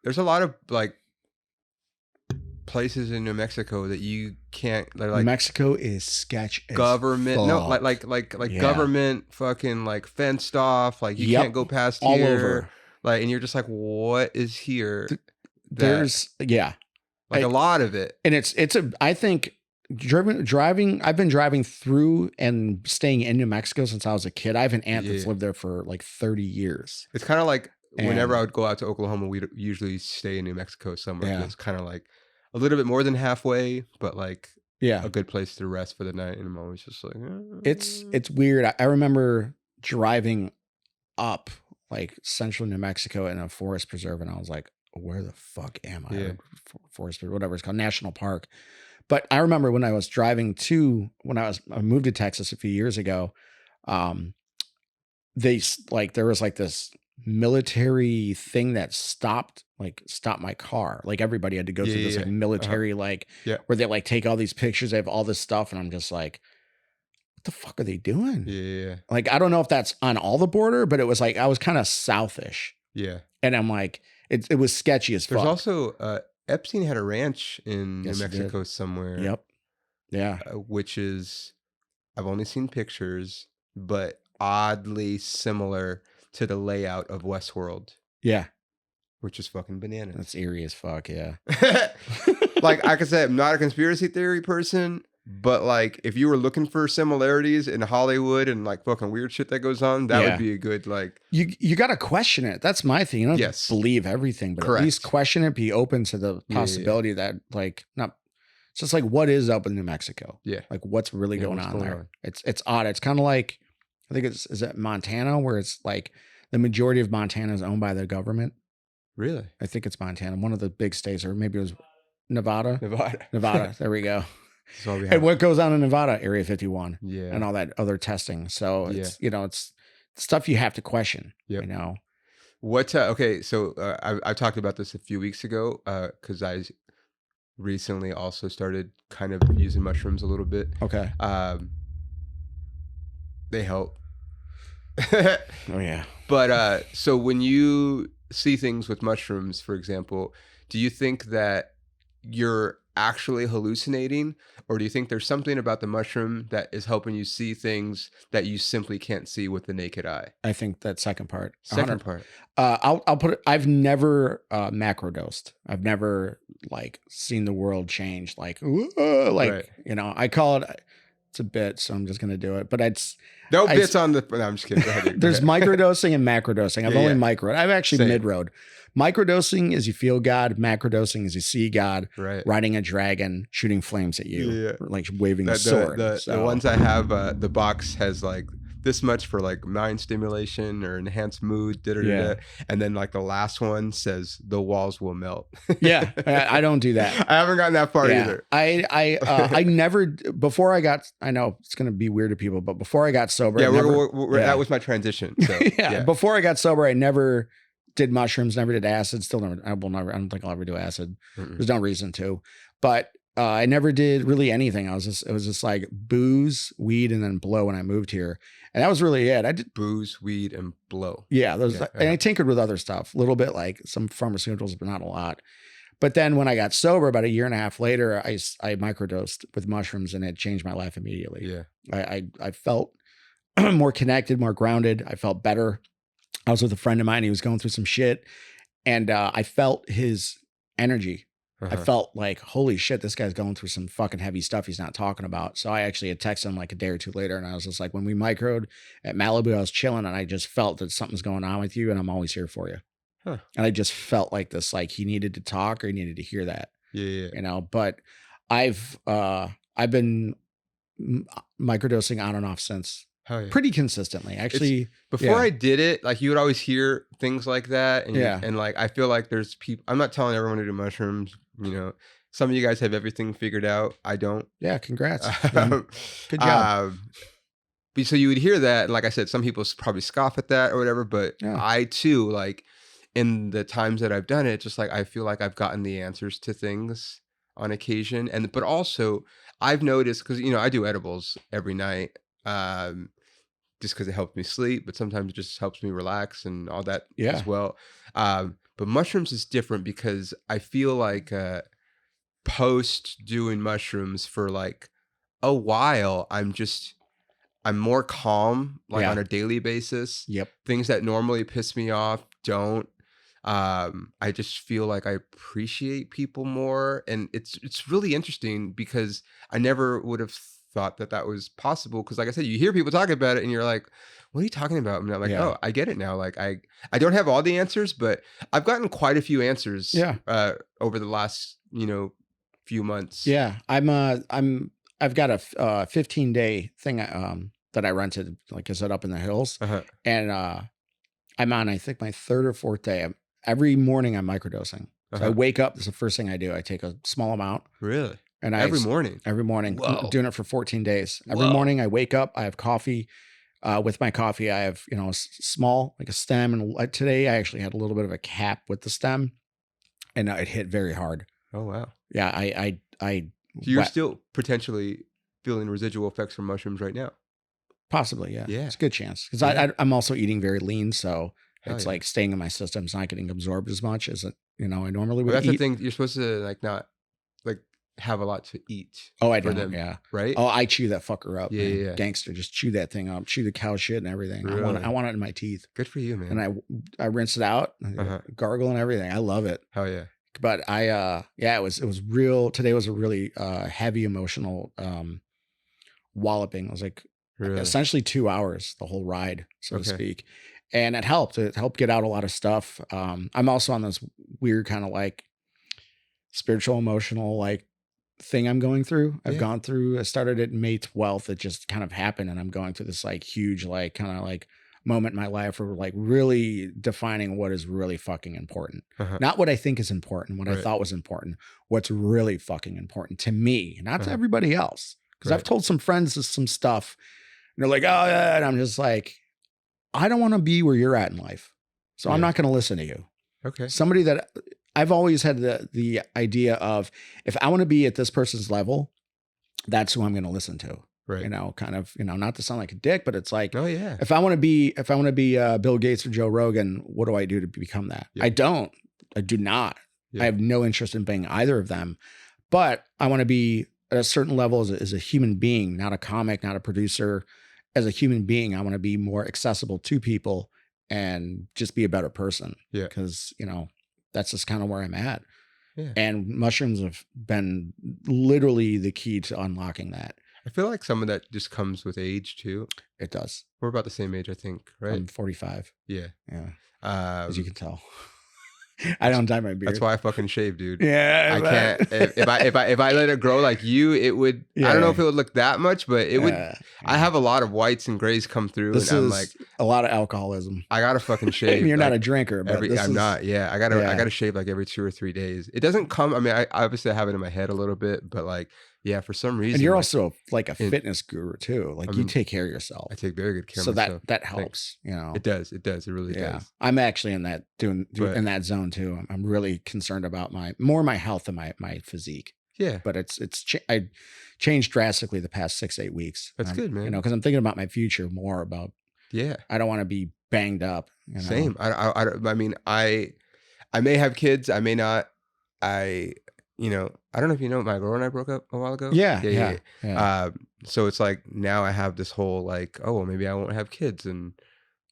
S1: there's a lot of like places in New Mexico that you can't like.
S2: New Mexico is sketch as
S1: government.
S2: fuck.
S1: No, like government fucking like fenced off. Like you can't go past
S2: all
S1: here.
S2: over.
S1: Like, and you're just like, what is here?
S2: There's
S1: like a lot of it,
S2: and I think driving. I've been driving through and staying in New Mexico since I was a kid. I have an aunt that's lived there for like 30 years.
S1: It's kind of like whenever I would go out to Oklahoma, we'd usually stay in New Mexico somewhere. Yeah. It's kind of like a little bit more than halfway, but like a good place to rest for the night. And I'm always just like,
S2: it's weird. I remember driving up like central New Mexico in a forest preserve, and I was like, where the fuck am I?
S1: Yeah.
S2: Forest, whatever it's called, national park. But I remember when I was driving I moved to Texas a few years ago. There was like this military thing that stopped my car. Like everybody had to go through this like military, where they like take all these pictures. They have all this stuff. And I'm just like, what the fuck are they doing?
S1: Yeah.
S2: Like, I don't know if that's on all the border, but it was like, I was kind of southish.
S1: Yeah.
S2: And I'm like, it was sketchy as fuck.
S1: There's also, Epstein had a ranch in New Mexico somewhere.
S2: Yep. Yeah.
S1: Which is, I've only seen pictures, but oddly similar to the layout of Westworld.
S2: Yeah.
S1: Which is fucking bananas.
S2: That's eerie as fuck, yeah.
S1: Like I said, I'm not a conspiracy theory person, but like if you were looking for similarities in Hollywood and like fucking weird shit that goes on, that would be a good like.
S2: You got to question it. That's my thing. You don't believe everything, but at least question it. Be open to the possibility that like not. It's just like what is up in New Mexico? Yeah, like what's really going on there? It's odd. It's kind of like I think is it Montana where it's like the majority of Montana is owned by the government.
S1: Really?
S2: I think it's Montana, one of the big states, or maybe it was Nevada. Nevada. There we go. And what goes on in Nevada, Area 51, and all that other testing. So it's it's stuff you have to question.
S1: Yep.
S2: You know,
S1: what? Okay, so I talked about this a few weeks ago because I recently also started kind of using mushrooms a little bit.
S2: Okay.
S1: They help.
S2: Oh yeah.
S1: But so when you see things with mushrooms, for example, do you think that you're actually hallucinating, or do you think there's something about the mushroom that is helping you see things that you simply can't see with the naked eye?
S2: I think that second part.
S1: Second part.
S2: I'll put it. I've never macrodosed. I've never like seen the world change. Like, you know, I call it. It's a bit, so I'm just gonna do it. But
S1: bits on the. No, I'm just kidding. Go ahead.
S2: There's microdosing and macrodosing. I've only micro. I've actually mid-road. Microdosing is you feel God. Macrodosing is you see God.
S1: Right.
S2: Riding a dragon, shooting flames at you, like waving a sword.
S1: The ones I have, the box has like this much for like mind stimulation or enhanced mood, and then like the last one says the walls will melt.
S2: Yeah, I don't do that.
S1: I haven't gotten that far either.
S2: I never, before I got, I know it's going to be weird to people, but before I got sober,
S1: that was my transition. So,
S2: before I got sober, I never did mushrooms, never did acid, still never, I don't think I'll ever do acid. There's no reason to, but I never did really anything. It was just like booze, weed, and then blow when I moved here. And that was really it. I did
S1: booze, weed, and blow.
S2: Yeah. And I tinkered with other stuff, a little bit, like some pharmaceuticals, but not a lot. But then when I got sober about a year and a half later, I microdosed with mushrooms, and it changed my life immediately.
S1: Yeah.
S2: I felt more connected, more grounded. I felt better. I was with a friend of mine. He was going through some shit, and I felt his energy. I felt like, holy shit, this guy's going through some fucking heavy stuff he's not talking about. So I actually had texted him like a day or two later, and I was just like, when we microed at Malibu, I was chilling, and I just felt that something's going on with you, and I'm always here for you. And I just felt like this, like he needed to talk or he needed to hear that.
S1: Yeah.
S2: You know, but I've been microdosing on and off since. Pretty consistently, actually.
S1: Before I did it, like you would always hear things like that, and and like I feel like there's people. I'm not telling everyone to do mushrooms. You know, some of you guys have everything figured out. I don't.
S2: Yeah, congrats. Good job.
S1: So you would hear that, and like I said, some people probably scoff at that or whatever. But I too, like in the times that I've done it, just like I feel like I've gotten the answers to things on occasion, but also I've noticed, because I do edibles every night. Just because it helps me sleep, but sometimes it just helps me relax and all that as well. But mushrooms is different because I feel like post doing mushrooms for like a while, I'm more calm, like on a daily basis.
S2: Yep.
S1: Things that normally piss me off don't. I just feel like I appreciate people more, and it's really interesting because I never would have thought that was possible, because like I said, you hear people talk about it and you're like, what are you talking about? And I'm like, oh, I get it now. Like I don't have all the answers, but I've gotten quite a few answers over the last few months.
S2: I've got a 15-day thing that I rented, like I said, up in the hills, and I'm on, I think, my third or fourth day. Every morning I'm microdosing. So I wake up, this is the first thing I do. I take a small amount.
S1: Really?
S2: And
S1: every morning.
S2: Whoa. I'm doing it for 14 days. Every
S1: Whoa.
S2: morning I wake up, I have coffee. With my coffee, I have, a small, like a stem. And today I actually had a little bit of a cap with the stem, and it hit very hard.
S1: Oh, wow.
S2: Yeah. So
S1: you're still potentially feeling residual effects from mushrooms right now?
S2: Possibly. Yeah. It's a good chance. Because I'm also eating very lean. So it's like staying in my system. It's not getting absorbed as much as I normally would.
S1: That's the thing. You're supposed to not have a lot to eat.
S2: Oh, I don't. Yeah.
S1: Right.
S2: Oh, I chew that fucker up.
S1: Yeah.
S2: Gangster. Just chew that thing up. Chew the cow shit and everything.
S1: Really?
S2: I want it in my teeth.
S1: Good for you, man.
S2: And I rinse it out, gargle and everything. I love it.
S1: Hell yeah.
S2: But it was real. Today was a really heavy emotional walloping. It was like essentially 2 hours, the whole ride, so to speak. And it helped. It helped get out a lot of stuff. I'm also on this weird kind of like spiritual, emotional, like thing I'm going through. I've gone through. I started it May 12th. It just kind of happened, and I'm going through this like huge, like kind of like moment in my life where like really defining what is really fucking important. Not what I think is important, what I thought was important. What's really fucking important to me, not to everybody else. Because I've told some friends some stuff, and they're like, "Oh yeah," and I'm just like, I don't want to be where you're at in life, so I'm not going to listen to you.
S1: Okay.
S2: Somebody that I've always had the idea of, if I want to be at this person's level, that's who I'm going to listen to.
S1: Right.
S2: Kind of, not to sound like a dick, but it's like,
S1: oh yeah,
S2: if I want to be Bill Gates or Joe Rogan, what do I do to become that? Yeah. I do not. Yeah. I have no interest in being either of them, but I want to be at a certain level as a human being, not a comic, not a producer. As a human being, I want to be more accessible to people and just be a better person.
S1: Yeah.
S2: Because, that's just kind of where I'm at.
S1: Yeah.
S2: And mushrooms have been literally the key to unlocking that.
S1: I feel like some of that just comes with age too.
S2: It does.
S1: We're about the same age, I think, right?
S2: I'm 45.
S1: Yeah.
S2: Yeah. As you can tell. I don't dye my beard.
S1: That's why I fucking shave, dude.
S2: Yeah,
S1: I can't. If I let it grow like you, it would. I don't know if it would look that much, but it would. I have a lot of whites and grays come through,
S2: this
S1: and I'm
S2: is
S1: like
S2: a lot of alcoholism.
S1: I gotta fucking shave.
S2: You're not a drinker, but
S1: I'm not. Yeah, I gotta shave like every 2 or 3 days. It doesn't come. I mean, I obviously have it in my head a little bit, but like, yeah, for some reason.
S2: And you're also like a fitness guru too. Like you take care of yourself.
S1: I take very good care
S2: of myself.
S1: So
S2: that helps. You know,
S1: it does. It does. It really does.
S2: I'm actually in that in that zone too. I'm really concerned about my health and my physique.
S1: Yeah,
S2: but I changed drastically the past 6-8 weeks.
S1: That's good, man.
S2: You know, because I'm thinking about my future more about.
S1: Yeah,
S2: I don't want to be banged up. You know?
S1: Same. I mean, I may have kids. I may not. You know, I don't know if you know, my girl and I broke up a while ago.
S2: Yeah.
S1: So it's like now I have this whole like, oh, well, maybe I won't have kids, and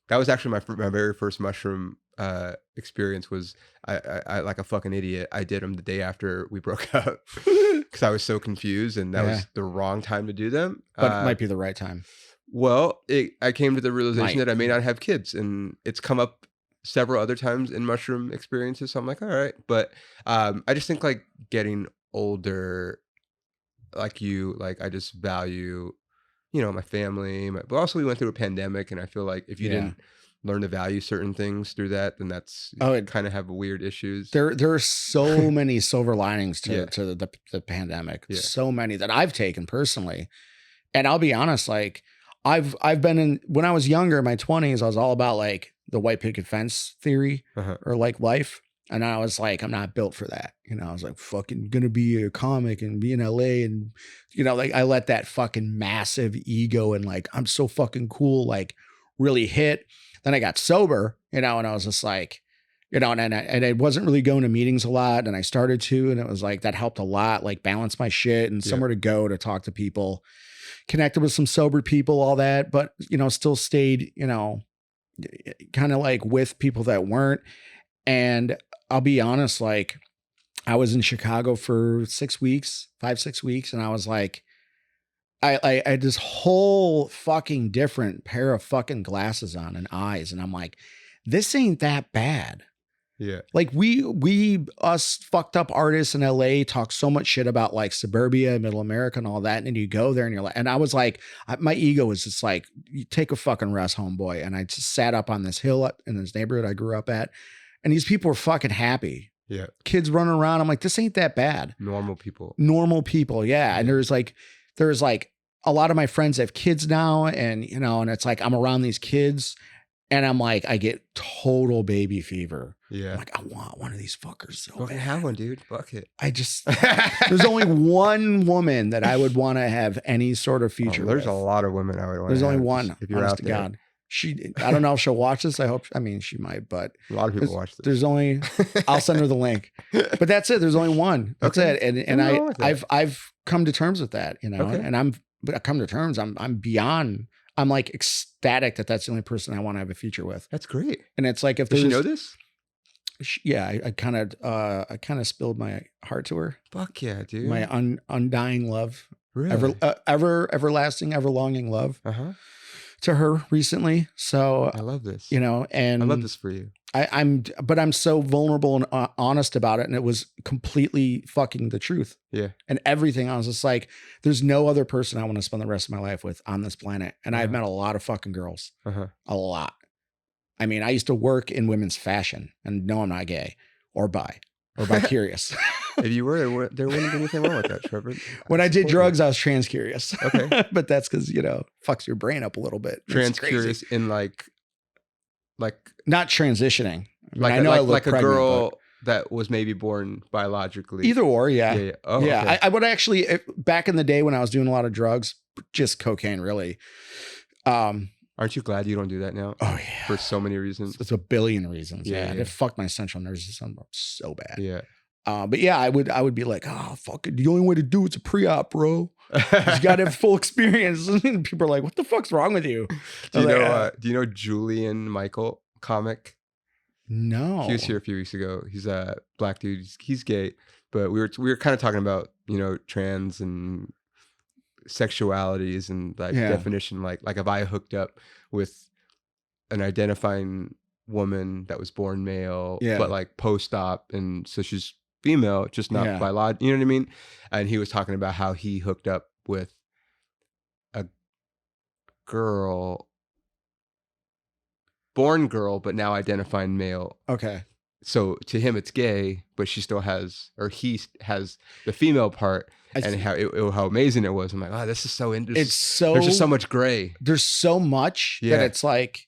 S1: that was actually my very first mushroom experience. Was I like a fucking idiot. I did them the day after we broke up because I was so confused, and that was the wrong time to do them.
S2: But it might be the right time.
S1: Well, I came to the realization that I may not have kids, and it's come up several other times in mushroom experiences. So I'm like, all right. But I just think like getting older, like you, like I just value, you know, my family. But also we went through a pandemic, and I feel like if you didn't learn to value certain things through that, then that's kind of have weird issues.
S2: There are so many silver linings to the pandemic. Yeah. So many that I've taken personally. And I'll be honest, like I've been in, when I was younger, in my 20s, I was all about like the white picket fence theory or like life. And I was like, I'm not built for that. You know, I was like, fucking gonna be a comic and be in LA. And, you know, like I let that fucking massive ego and like, I'm so fucking cool, like really hit. Then I got sober, you know, and I was just like, you know, and I wasn't really going to meetings a lot. And I started to, and it was like, that helped a lot, like balance my shit and somewhere to go to talk to people, connected with some sober people, all that, but, you know, still stayed, you know, kind of like with people that weren't. And I'll be honest, like I was in Chicago for 6 weeks, 5-6 weeks. And I was like, I had this whole fucking different pair of fucking glasses on and eyes. And I'm like, this ain't that bad.
S1: Yeah.
S2: Like us fucked up artists in LA talk so much shit about like suburbia, middle America and all that. And then you go there and you're like, and I was like, my ego was just like, you take a fucking rest, homeboy. And I just sat up on this hill in this neighborhood I grew up at. And these people were fucking happy.
S1: Yeah.
S2: Kids running around. I'm like, this ain't that bad.
S1: Normal people.
S2: Yeah. And there's like a lot of my friends have kids now, and, you know, and it's like, I'm around these kids and I'm like, I get total baby fever.
S1: Yeah.
S2: I'm like, I want one of these fuckers so
S1: fucking
S2: bad.
S1: Have one, dude. Fuck it.
S2: I just, there's only one woman that I would want to have any sort of future with.
S1: There's a lot of women I would want
S2: There's
S1: to
S2: only
S1: have,
S2: one,
S1: if you're
S2: honest
S1: out
S2: to
S1: there.
S2: God. I don't know if she'll watch this. I mean, she might, but
S1: a lot of people watch this.
S2: There's only, I'll send her the link, but that's it. There's only one. That's it. And I've come to terms with that, you know, and I come to terms. I'm beyond, I'm like ecstatic that that's the only person I want to have a future with.
S1: That's great.
S2: And it's like, if
S1: does she know this?
S2: Yeah, I kind of spilled my heart to her.
S1: Fuck yeah, dude.
S2: My undying love,
S1: really,
S2: everlasting, everlonging love. To her recently. So
S1: I love this,
S2: you know, and
S1: I love this for you.
S2: I'm so vulnerable and honest about it. And it was completely fucking the truth.
S1: Yeah.
S2: And everything. I was just like, there's no other person I want to spend the rest of my life with on this planet. And I've met a lot of fucking girls, a lot. I mean, I used to work in women's fashion, and no, I'm not gay or bi or bi-curious.
S1: If you were, there wouldn't be anything wrong with that, Trevor.
S2: When I did drugs, I was trans-curious.
S1: Okay.
S2: But that's because, you know, fucks your brain up a little bit.
S1: Trans-curious in like
S2: not transitioning.
S1: I know like a girl that was maybe born biologically.
S2: Either or, yeah.
S1: Yeah. Oh,
S2: yeah.
S1: Okay.
S2: I would actually, back in the day when I was doing a lot of drugs, just cocaine, really.
S1: Aren't you glad you don't do that now?
S2: Oh yeah.
S1: For so many reasons.
S2: It's a billion reasons. Yeah. It fucked my central nervous system up so bad.
S1: Yeah.
S2: But yeah, I would be like, oh, fuck it. The only way to do it's a pre-op, bro. You got to have full experience. And people are like, what the fuck's wrong with you?
S1: Do you know Julian Michael, comic?
S2: No.
S1: He was here a few weeks ago. He's a black dude. He's gay, but we were kind of talking about, you know, trans and sexualities and like definition. Like if I hooked up with an identifying woman that was born male,
S2: Yeah.
S1: but like post-op, and so she's female, just not
S2: Yeah.
S1: biological. You know what I mean? And he was talking about how he hooked up with a girl, born girl, but now identifying male.
S2: Okay.
S1: So to him, it's gay, but she still has, or he has the female part, and how amazing it was. I'm like, oh, this is so interesting.
S2: It's so,
S1: there's just so much gray.
S2: There's so much that it's like,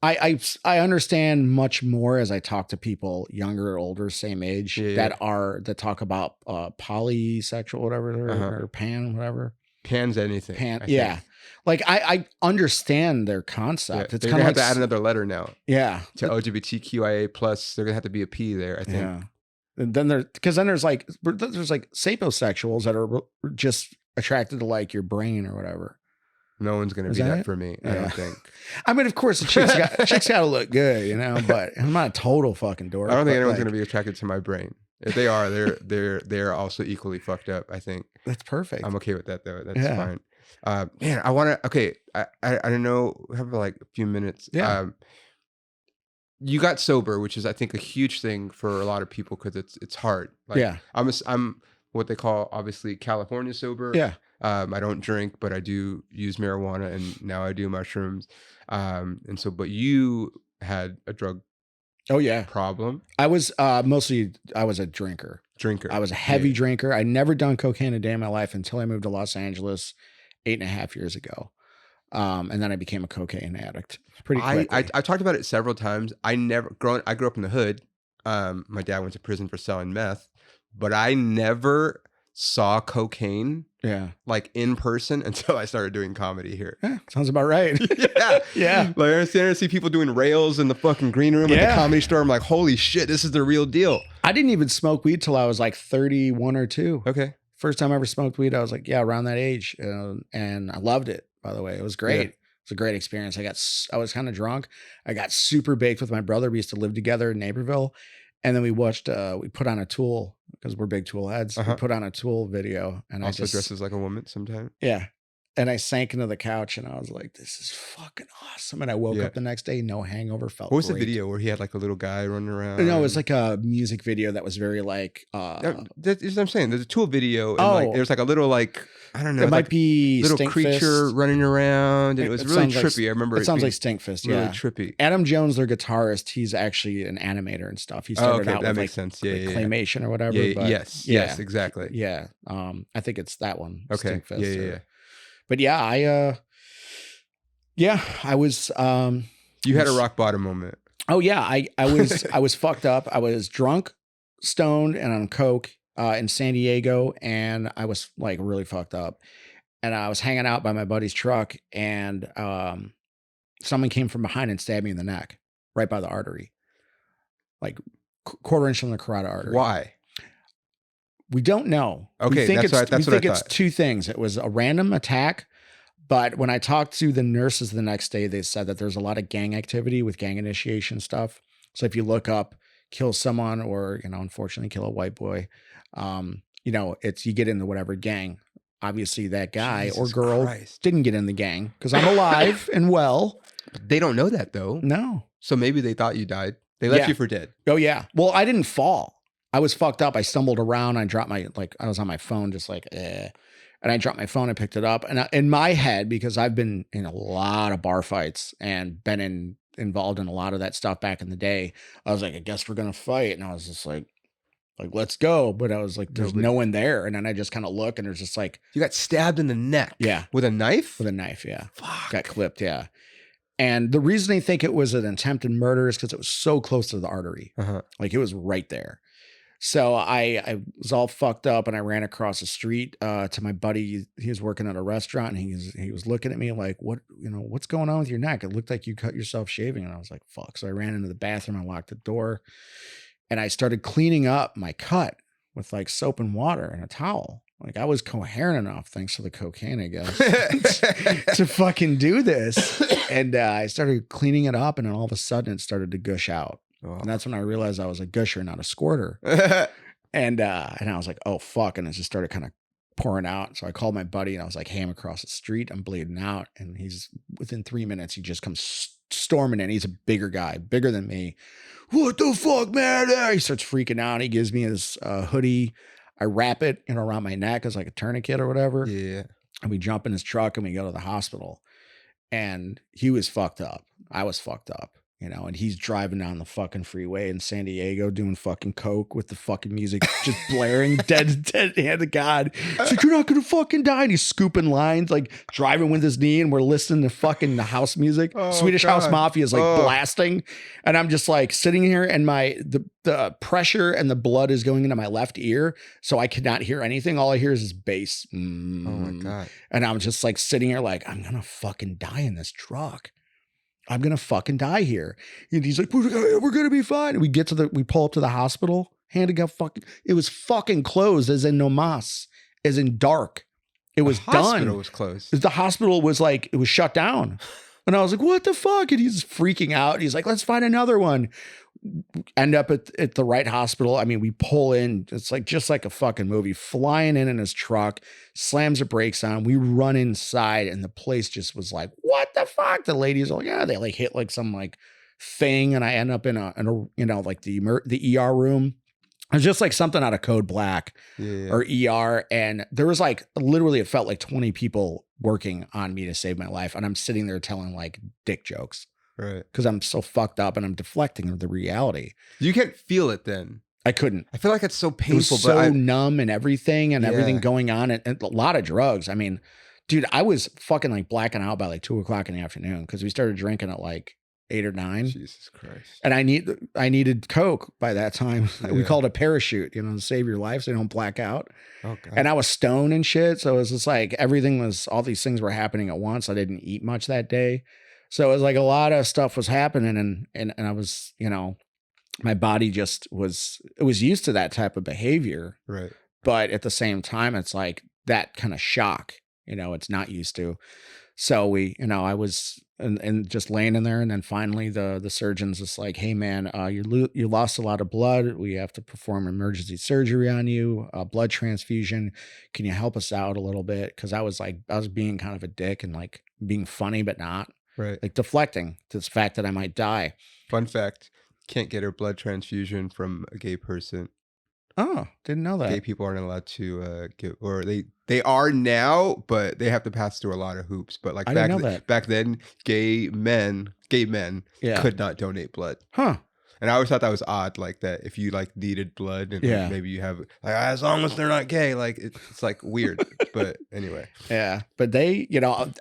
S2: I understand much more as I talk to people younger or older, same age, that talk about polysexual, whatever, or pan, whatever.
S1: Pan's anything.
S2: Pan, yeah. Like I understand their concept.
S1: It's kind of have to add another letter now.
S2: Yeah.
S1: To LGBTQIA plus, they're gonna have to be a P there, I think.
S2: Yeah. And then there's like sapiosexuals that are just attracted to like your brain or whatever.
S1: No one's gonna be that for me. I don't think.
S2: I mean, of course, the chick's got to look good, you know. But I'm not a total fucking dork.
S1: I don't think anyone's gonna be attracted to my brain. If they are, they're also equally fucked up. I think
S2: that's perfect.
S1: I'm okay with that though. That's fine. Man, I want to. Okay, I don't know. We have like a few minutes.
S2: Yeah.
S1: You got sober, which is I think a huge thing for a lot of people because it's hard. Like, I'm what they call obviously California sober.
S2: Yeah.
S1: I don't drink, but I do use marijuana, and now I do mushrooms. And so, but you had a drug problem.
S2: I was I was a drinker. I was a heavy drinker. I never done cocaine a day in my life until I moved to Los Angeles 8.5 years ago. And then I became a cocaine addict pretty quickly.
S1: I talked about it several times. I grew up in the hood. My dad went to prison for selling meth, but I never saw cocaine like in person until I started doing comedy here.
S2: Yeah, sounds about right.
S1: Yeah. Like I see people doing rails in the fucking green room at the comedy store. I'm like, holy shit, this is the real deal. I
S2: didn't even smoke weed till I was like 31 or 2.
S1: Okay.
S2: First time I ever smoked weed, I was like, around that age. And I loved it, by the way. It was great. It was a great experience. I was kind of drunk. I got super baked with my brother. We used to live together in Naperville. And then we watched, we put on a Tool, because we're big Tool heads. We put on a Tool video. And
S1: also I dresses like a woman sometimes.
S2: Yeah. And I sank into the couch and I was like, this is fucking awesome. And I woke up the next day, no hangover, felt
S1: What was
S2: great.
S1: the video where he had like a little guy running around?
S2: No, it was like a music video that was very like...
S1: that's what I'm saying. There's a Tool video. And like, there's like a little like, I don't know.
S2: It might be
S1: little
S2: Stink
S1: creature
S2: Fist.
S1: running around. And it was really trippy. I remember
S2: it sounds like Stink Fist,
S1: really trippy.
S2: Adam Jones, their guitarist, he's actually an animator and stuff. He started out with
S1: sense.
S2: claymation or whatever.
S1: Yes, exactly.
S2: Yeah. I think it's that one.
S1: Okay.
S2: Stink Fist,
S1: Yeah.
S2: But I was.
S1: You had a rock bottom moment.
S2: Oh yeah, I was fucked up. I was drunk, stoned, and on coke in San Diego, and I was like really fucked up. And I was hanging out by my buddy's truck, and someone came from behind and stabbed me in the neck, right by the artery, like quarter inch from the carotid artery.
S1: Why?
S2: We don't know.
S1: Okay,
S2: we think
S1: that's what I thought.
S2: It's two things. It was a random attack, but when I talked to the nurses the next day, they said that there's a lot of gang activity with gang initiation stuff. So if you look up, kill someone, or unfortunately kill a white boy, it's you get into whatever gang. Obviously, that guy or girl didn't get in the gang because I'm alive and well.
S1: They don't know that though.
S2: No.
S1: So maybe they thought you died. They left you for dead.
S2: Oh yeah. Well, I didn't fall. I was fucked up. I stumbled around. I dropped I was on my phone, just like, and I dropped my phone and picked it up. And in my head, because I've been in a lot of bar fights and been involved in a lot of that stuff back in the day, I was like, I guess we're going to fight. And I was just like, let's go. But I was like, there's no one there. And then I just kind of look and there's just like.
S1: You got stabbed in the neck.
S2: Yeah.
S1: With a knife?
S2: With a knife. Yeah.
S1: Fuck.
S2: Got clipped. Yeah. And the reason they think it was an attempted murder is because it was so close to the artery. Like it was right there. So I was all fucked up and I ran across the street to my buddy. He was working at a restaurant and he was looking at me like, what's going on with your neck? It looked like you cut yourself shaving. And I was like, fuck. So I ran into the bathroom. I locked the door and I started cleaning up my cut with like soap and water and a towel. Like I was coherent enough, thanks to the cocaine, I guess, to fucking do this. And I started cleaning it up and then all of a sudden it started to gush out. Oh. And that's when I realized I was a gusher, not a squirter. and I was like, oh, fuck. And it just started kind of pouring out. So I called my buddy and I was like, hey, I'm across the street. I'm bleeding out. And he's within 3 minutes, he just comes storming in. He's a bigger guy, bigger than me. What the fuck, man? He starts freaking out. He gives me his hoodie. I wrap it, around my neck as like a tourniquet or whatever.
S1: Yeah.
S2: And we jump in his truck and we go to the hospital. And he was fucked up. I was fucked up, and he's driving down the fucking freeway in San Diego doing fucking coke with the fucking music just blaring, dead hand of God. He's like, you're not going to fucking die. And he's scooping lines, like driving with his knee, and we're listening to fucking the house music. Swedish House Mafia is like blasting. And I'm just like sitting here and the pressure and the blood is going into my left ear. So I cannot hear anything. All I hear is this bass.
S1: Oh my God.
S2: And I'm just like sitting here like, I'm going to fucking die in this truck. I'm going to fucking die here. And he's like, we're going to be fine. And we pull up to the hospital. It was fucking closed, as in no mas, as in dark. It was done. The hospital
S1: was closed.
S2: The hospital was like, it was shut down. And I was like, what the fuck? And he's freaking out. He's like, let's find another one. End up at the right hospital. I mean, we pull in. It's like just like a fucking movie. Flying in his truck, slams the brakes on. We run inside, and the place just was like, what the fuck? The ladies are like, yeah, they like hit like some like thing, and I end up in a like the ER room. It was just like something out of Code Black or ER, and there was like literally it felt like 20 people working on me to save my life, and I'm sitting there telling like dick jokes.
S1: Right.
S2: Because I'm so fucked up and I'm deflecting the reality.
S1: You can't feel it then.
S2: I couldn't.
S1: I feel like it's so painful.
S2: It was so numb and everything going on and a lot of drugs. I mean, dude, I was fucking like blacking out by like 2:00 in the afternoon because we started drinking at like 8 or 9.
S1: Jesus Christ.
S2: And I needed Coke by that time. Yeah. We called it a parachute, to save your life so you don't black out. Oh, God. And I was stoned and shit. So it was just like all these things were happening at once. I didn't eat much that day. So it was like a lot of stuff was happening and I was, my body just was used to that type of behavior.
S1: Right.
S2: But at the same time, it's like that kind of shock, it's not used to. So I was and just laying in there. And then finally the surgeon's just like, hey man, you lost a lot of blood. We have to perform emergency surgery on you, blood transfusion. Can you help us out a little bit? Cause I was being kind of a dick and like being funny, but not.
S1: Right.
S2: Like deflecting to this fact that I might die.
S1: Fun fact, can't get a blood transfusion from a gay person.
S2: Oh, didn't know that.
S1: Gay people aren't allowed to get, or they are now, but they have to pass through a lot of hoops. But like back then, gay men could not donate blood.
S2: Huh.
S1: And I always thought that was odd, like that if you like needed blood and maybe you have like as long as they're not gay, like it's like weird. But anyway.
S2: Yeah. But they,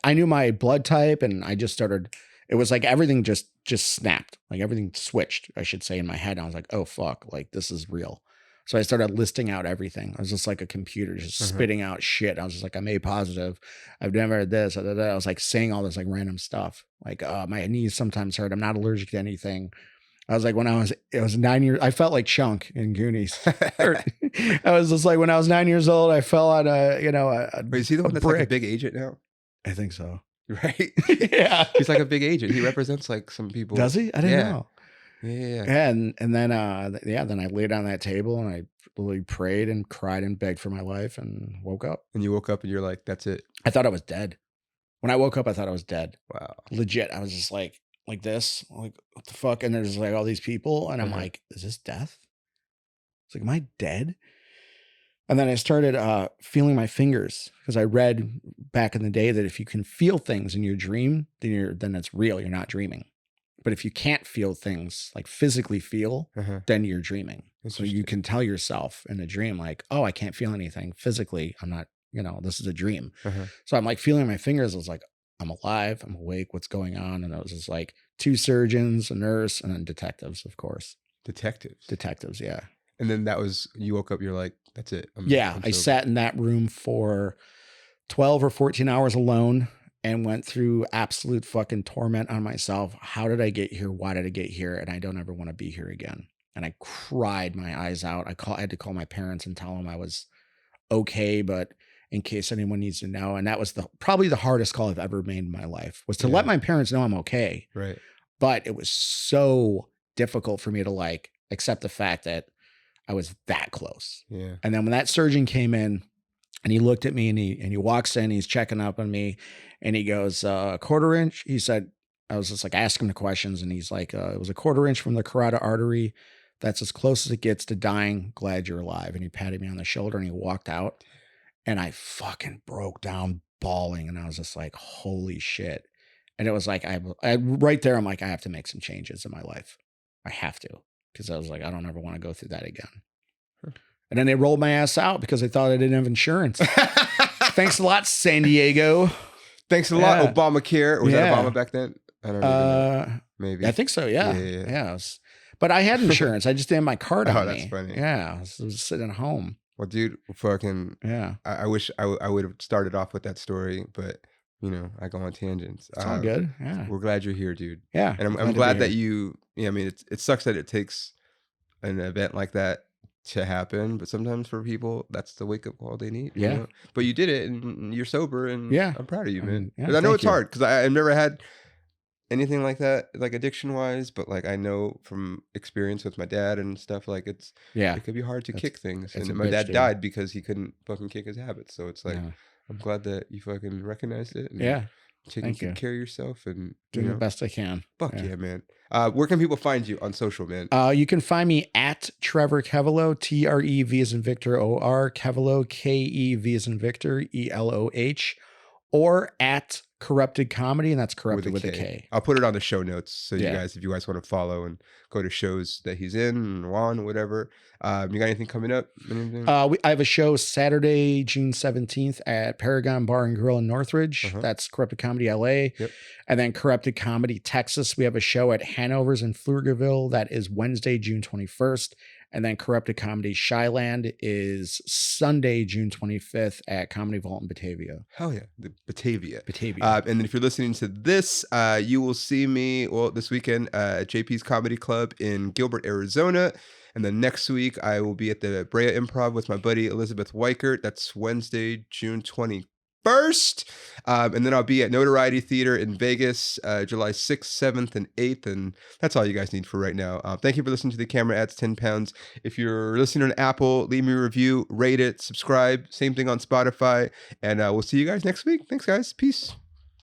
S2: I knew my blood type and I just started, it was like everything just snapped. Like everything switched, I should say, in my head. And I was like, oh fuck, like this is real. So I started listing out everything. I was just like a computer just spitting out shit. I was just like, I'm A positive. I've never had this. I was like saying all this like random stuff. Like my knees sometimes hurt. I'm not allergic to anything. I was like, it was 9 years. I felt like Chunk in Goonies. I was just like, when I was 9 years old, I fell on
S1: Wait, is he the one that's like a big agent now?
S2: I think so.
S1: Right?
S2: Yeah.
S1: He's like a big agent. He represents like some people.
S2: Does he? I didn't know.
S1: Yeah.
S2: And then then I laid on that table and I really prayed and cried and begged for my life and woke up.
S1: And you woke up and you're like, that's it.
S2: I thought I was dead. When I woke up, I thought I was dead.
S1: Wow.
S2: Legit. I was just like this, like, what the fuck? And there's like all these people. And I'm like, is this death? It's like, am I dead? And then I started feeling my fingers because I read back in the day that if you can feel things in your dream, then it's real. You're not dreaming. But if you can't feel things, like physically feel, then you're dreaming. So you can tell yourself in a dream, like, oh, I can't feel anything physically. I'm not, this is a dream. So I'm like feeling my fingers. I was like, I'm alive. I'm awake. What's going on? And it was just like 2 surgeons, a nurse, and then detectives, of course. Detectives, yeah.
S1: And then you woke up, you're like, that's it.
S2: I sat in that room for 12 or 14 hours alone and went through absolute fucking torment on myself. How did I get here? Why did I get here? And I don't ever want to be here again. And I cried my eyes out. I had to call my parents and tell them I was okay, but in case anyone needs to know. And that was probably the hardest call I've ever made in my life, was to let my parents know I'm okay.
S1: Right.
S2: But it was so difficult for me to like accept the fact that I was that close.
S1: Yeah.
S2: And then when that surgeon came in and he looked at me and he walks in, he's checking up on me and he goes, 1/4 inch. He said, I was just like asking him the questions, and he's like, it was a 1/4 inch from the carotid artery. That's as close as it gets to dying. Glad you're alive. And he patted me on the shoulder and he walked out, and I fucking broke down bawling. And I was just like, holy shit. And it was like, I right there, I'm like, I have to make some changes in my life. I have to. Because I was like, I don't ever want to go through that again. And then they rolled my ass out because they thought I didn't have insurance. Thanks a lot, San Diego.
S1: Thanks a lot, Obamacare. Was that Obama back then? I don't even know. Maybe.
S2: I think so, yeah. But I had insurance. I just didn't have my card on me.
S1: Oh, that's funny.
S2: Yeah, I was sitting at home.
S1: Well, dude, fucking... Yeah. I wish I would have started off with that story, but... You know, I go on tangents.
S2: It's all good. Yeah.
S1: We're glad you're here, dude.
S2: Yeah.
S1: And I'm glad that you, I mean, it sucks that it takes an event like that to happen, but sometimes for people, that's the wake up call they need.
S2: Yeah.
S1: You know? But you did it and you're sober, and I'm proud of you, man.
S2: Yeah,
S1: I know it's hard because I've never had anything like that, like addiction wise, but like I know from experience with my dad and stuff, like it could be hard to kick things. And my dad died because he couldn't fucking kick his habits. So it's like, I'm glad that you fucking recognized it. And taking good care of yourself and
S2: doing the best I can.
S1: Fuck yeah, man. Where can people find you on social, man?
S2: You can find me at Trevor Keveloh, TREV as in Victor OR, Keveloh, KEV as in Victor, ELOH, or at Corrupted Comedy, and that's Corrupted with a K.
S1: I'll put it on the show notes so you guys, if you guys want to follow and go to shows that he's in, or on, whatever. You got anything coming up? Anything?
S2: I have a show Saturday, June 17th at Paragon Bar and Grill in Northridge. That's Corrupted Comedy LA.
S1: Yep.
S2: And then Corrupted Comedy Texas. We have a show at Hanover's in Pflugerville. That is Wednesday, June 21st. And then Corrupted Comedy Shyland is Sunday, June 25th at Comedy Vault in Batavia.
S1: Hell yeah. Batavia. And then if you're listening to this, you will see me, this weekend at JP's Comedy Club in Gilbert, Arizona. And then next week, I will be at the Brea Improv with my buddy Elizabeth Weichert. That's Wednesday, June 21st. And then I'll be at Notoriety Theater in Vegas, July 6th, 7th, and 8th. And that's all you guys need for right now. Thank you for listening to The Camera Adds 10 Pounds. If you're listening on Apple, leave me a review, rate it, subscribe. Same thing on Spotify. And we'll see you guys next week. Thanks, guys. Peace.